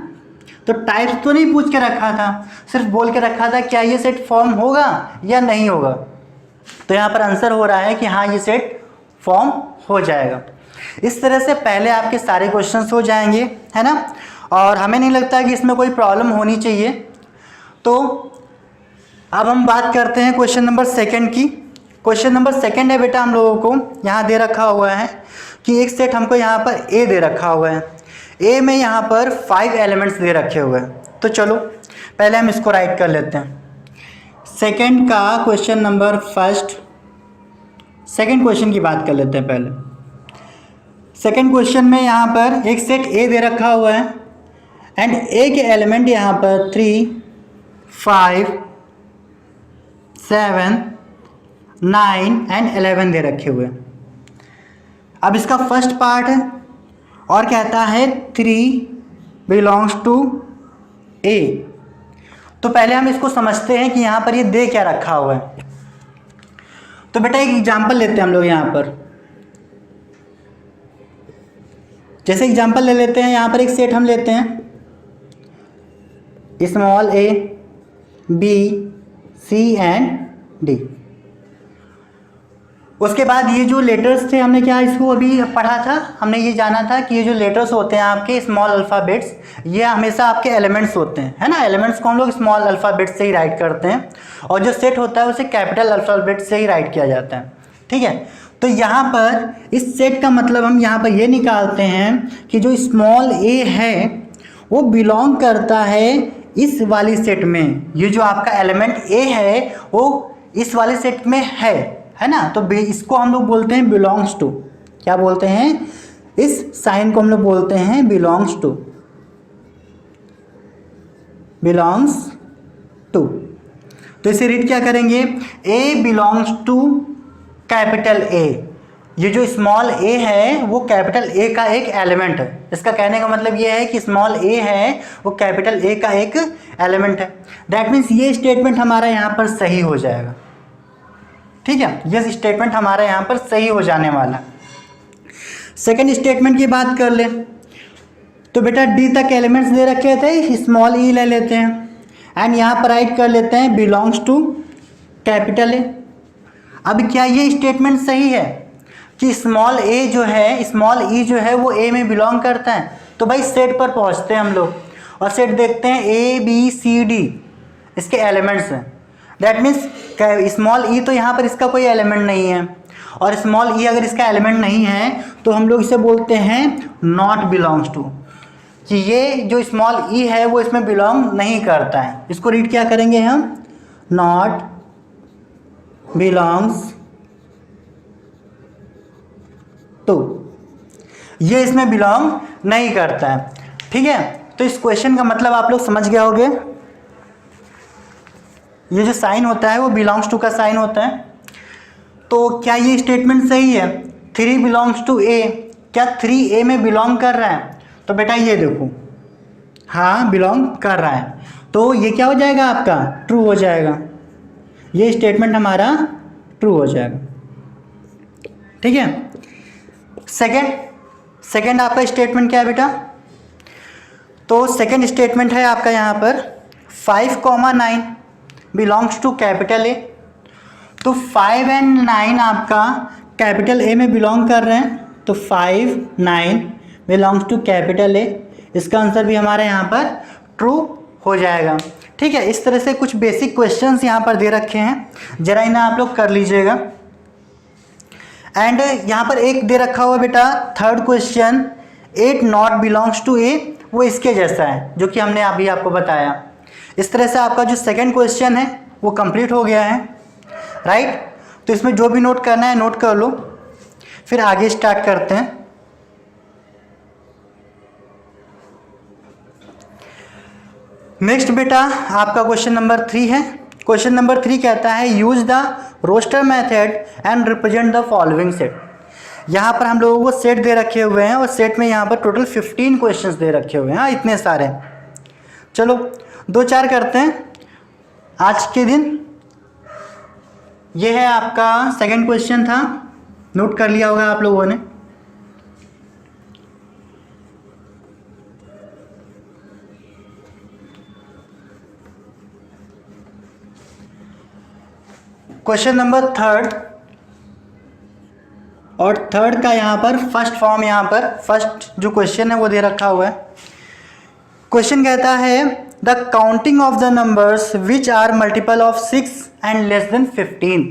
तो टाइप्स तो नहीं पूछ के रखा था, सिर्फ बोल के रखा था क्या ये सेट फॉर्म होगा या नहीं होगा। तो यहाँ पर आंसर हो रहा है कि हाँ ये सेट फॉर्म हो जाएगा। इस तरह से पहले आपके सारे क्वेश्चंस हो जाएंगे, है ना। और हमें नहीं लगता कि इसमें कोई प्रॉब्लम होनी चाहिए। तो अब हम बात करते हैं क्वेश्चन नंबर सेकंड की। क्वेश्चन नंबर सेकंड है बेटा, हम लोगों को यहाँ दे रखा हुआ है कि एक सेट हमको यहाँ पर ए दे रखा हुआ है। ए में यहाँ पर 5 एलिमेंट्स दे रखे हुए हैं। तो चलो पहले हम इसको राइट कर लेते हैं। सेकंड का question number first, second question की बात कर लेते हैं पहले। सेकंड क्वेश्चन में यहाँ पर एक सेट ए दे रखा हुआ है एंड ए के एलिमेंट यहाँ पर 3, 5, 7, 9 एंड 11 दे रखे हुए हैं। अब इसका फर्स्ट पार्ट है और कहता है 3 बिलोंग्स टू ए। तो पहले हम इसको समझते हैं कि यहाँ पर ये दे क्या रखा हुआ है। तो बेटा एक एग्जांपल लेते हैं हम लोग यहाँ पर। जैसे एग्जांपल ले लेते हैं, यहाँ पर एक सेट हम लेते हैं, small a, b, c and D. उसके बाद ये जो लेटर्स थे, हमने क्या इसको अभी पढ़ा था, हमने ये जाना था कि ये जो लेटर्स होते हैं आपके स्मॉल अल्फ़ाबेट्स, ये हमेशा आपके एलिमेंट्स होते हैं, है ना। एलिमेंट्स को हम लोग स्मॉल अल्फ़ाबेट से ही राइट करते हैं, और जो सेट होता है उसे कैपिटल अल्फ़ाबेट से ही राइट किया जाता है, ठीक है। तो यहाँ पर इस सेट का मतलब हम यहाँ पर ये निकालते हैं कि जो स्मॉल ए है वो बिलोंग करता है इस वाली सेट में। ये जो आपका एलिमेंट ए है वो इस वाले सेट में है ना। तो इसको हम लोग बोलते हैं बिलोंग्स टू। क्या बोलते हैं? इस साइन को हम लोग बोलते हैं बिलोंग्स टू, बिलोंग्स टू। तो इसे रीड क्या करेंगे? ए बिलोंग्स टू कैपिटल ए। ये जो स्मॉल ए है वो कैपिटल ए का एक एलिमेंट है। इसका कहने का मतलब ये है कि स्मॉल ए है वो कैपिटल ए का एक एलिमेंट है। दैट मीन्स ये स्टेटमेंट हमारा यहाँ पर सही हो जाएगा, ठीक है। ये स्टेटमेंट हमारा यहाँ पर सही हो जाने वाला। सेकंड स्टेटमेंट की बात कर ले तो बेटा डी तक एलिमेंट्स दे रखे थे, स्मॉल ई ले लेते हैं एंड यहाँ पर राइट कर लेते हैं बिलोंग्स टू कैपिटल ए। अब क्या ये स्टेटमेंट सही है कि स्मॉल ए जो है, स्मॉल ई जो है वो ए में बिलोंग करता है? तो भाई सेट पर पहुंचते हैं हम लोग और सेट देखते हैं ए बी सी डी इसके एलिमेंट्स हैं। दैट मीन्स स्मॉल ई तो यहाँ पर इसका कोई एलिमेंट नहीं है, और स्मॉल ई अगर इसका एलिमेंट नहीं है तो हम लोग इसे बोलते हैं नॉट बिलोंग्स टू, कि ये जो स्मॉल ई है वो इसमें बिलोंग नहीं करता है। इसको रीड क्या करेंगे हम? Not belongs to. ये इसमें बिलोंग नहीं करता है, ठीक है। तो इस क्वेश्चन का मतलब आप लोग समझ गए होंगे। ये जो साइन होता है वो बिलोंग्स टू का साइन होता है। तो क्या ये स्टेटमेंट सही है? 3 बिलोंग्स टू ए, क्या 3 ए में बिलोंग कर रहा है? तो बेटा ये देखो, हाँ बिलोंग कर रहा है, तो ये क्या हो जाएगा आपका? ट्रू हो जाएगा। ये स्टेटमेंट हमारा ट्रू हो जाएगा, ठीक है। सेकंड आपका स्टेटमेंट क्या है बेटा? तो सेकंड स्टेटमेंट है आपका यहाँ पर 5,9 बिलोंग्स टू कैपिटल ए। तो 5 एंड 9 आपका कैपिटल ए में बिलोंग कर रहे हैं, तो 5, 9 बिलोंग्स टू कैपिटल ए। इसका आंसर भी हमारे यहाँ पर ट्रू हो जाएगा, ठीक है। इस तरह से कुछ बेसिक क्वेश्चंस यहाँ पर दे रखे हैं, जरा इन्हें आप लोग कर लीजिएगा। एंड यहाँ पर एक दे रखा हुआ बेटा third question 8 not belongs to A, वो इसके जैसा है जो कि हमने अभी आपको बताया। इस तरह से आपका जो सेकंड क्वेश्चन है वो कंप्लीट हो गया है, राइट। तो इसमें जो भी नोट करना है नोट कर लो, फिर आगे स्टार्ट करते हैं। नेक्स्ट बेटा आपका क्वेश्चन नंबर 3 है। क्वेश्चन नंबर 3 कहता है use the roster method and represent the following set. यहाँ पर हम लोगों को सेट दे रखे हुए हैं और सेट में यहाँ पर टोटल 15 क्वेश्चंस दे रखे हुए हैं। हाँ इतने सारे, चलो 2-4 करते हैं आज के दिन। ये है आपका सेकंड क्वेश्चन था, नोट कर लिया होगा आप लोगों ने। क्वेश्चन नंबर 3 और थर्ड का यहाँ पर फर्स्ट फॉर्म, यहाँ पर फर्स्ट जो क्वेश्चन है वो दे रखा हुआ है। क्वेश्चन कहता है the counting of the numbers which are multiple of 6 and less than 15,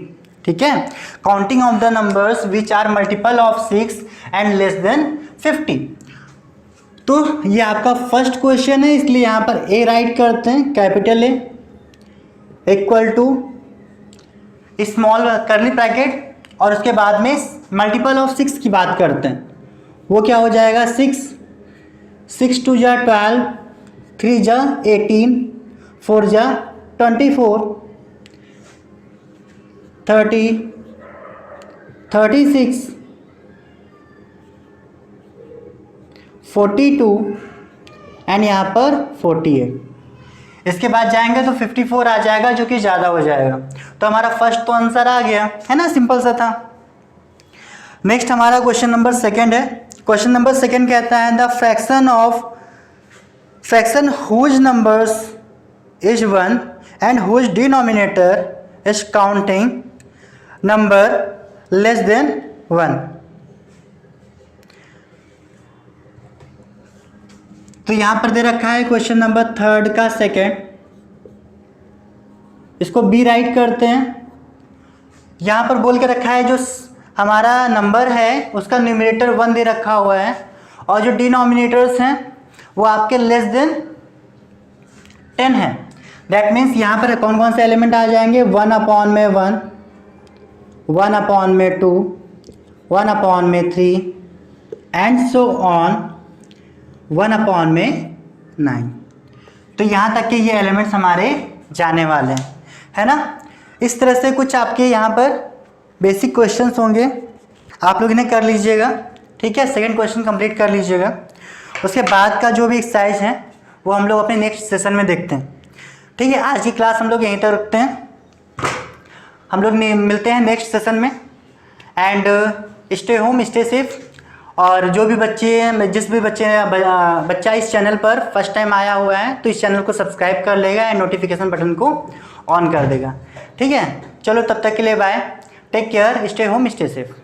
ठीक है। Counting of the numbers which are multiple of 6 and less than 50। तो ये आपका फर्स्ट क्वेश्चन है, इसलिए यहाँ पर ए राइट करते हैं, capital A equal to small curly bracket, और उसके बाद में मल्टीपल ऑफ 6 की बात करते हैं। वो क्या हो जाएगा? 6 2 जा 12, 3 जा 18, 4 जा 24, 30, 36, 42 एंड यहाँ पर 48। इसके बाद जाएंगे तो 54 आ जाएगा जो कि ज़्यादा हो जाएगा। तो हमारा फर्स्ट तो आंसर आ गया है ना, सिंपल सा था। नेक्स्ट हमारा क्वेश्चन नंबर 2 है। क्वेश्चन नंबर 2 कहता है the fraction whose numbers is 1 and whose denominator is counting number less than 1। तो यहां पर दे रखा है क्वेश्चन नंबर 3 का सेकेंड, इसको बी राइट करते हैं। यहां पर बोल के रखा है जो हमारा नंबर है उसका न्यूमरेटर 1 दे रखा हुआ है और जो डिनोमिनेटर्स हैं वो आपके लेस देन 10 है। दैट मीन्स यहाँ पर कौन कौन से एलिमेंट आ जाएंगे, 1/1, 1/2, 1/3 एंड सो ऑन 1/9। तो यहाँ तक के ये एलिमेंट्स हमारे जाने वाले हैं, है ना। इस तरह से कुछ आपके यहाँ पर बेसिक क्वेश्चंस होंगे, आप लोग इन्हें कर लीजिएगा, ठीक है। सेकंड क्वेश्चन कंप्लीट कर लीजिएगा। उसके बाद का जो भी एक्सरसाइज है वो हम लोग अपने नेक्स्ट सेशन में देखते हैं, ठीक है। आज की क्लास हम लोग यहीं तक रखते हैं, हम लोग मिलते हैं नेक्स्ट सेशन में। And stay home, stay safe. और जो भी बच्चे बच्चा इस चैनल पर फर्स्ट टाइम आया हुआ है तो इस चैनल को सब्सक्राइब कर लेगा एंड नोटिफिकेशन बटन को ऑन कर देगा, ठीक है। चलो तब तक के लिए bye, take care, stay home, stay safe.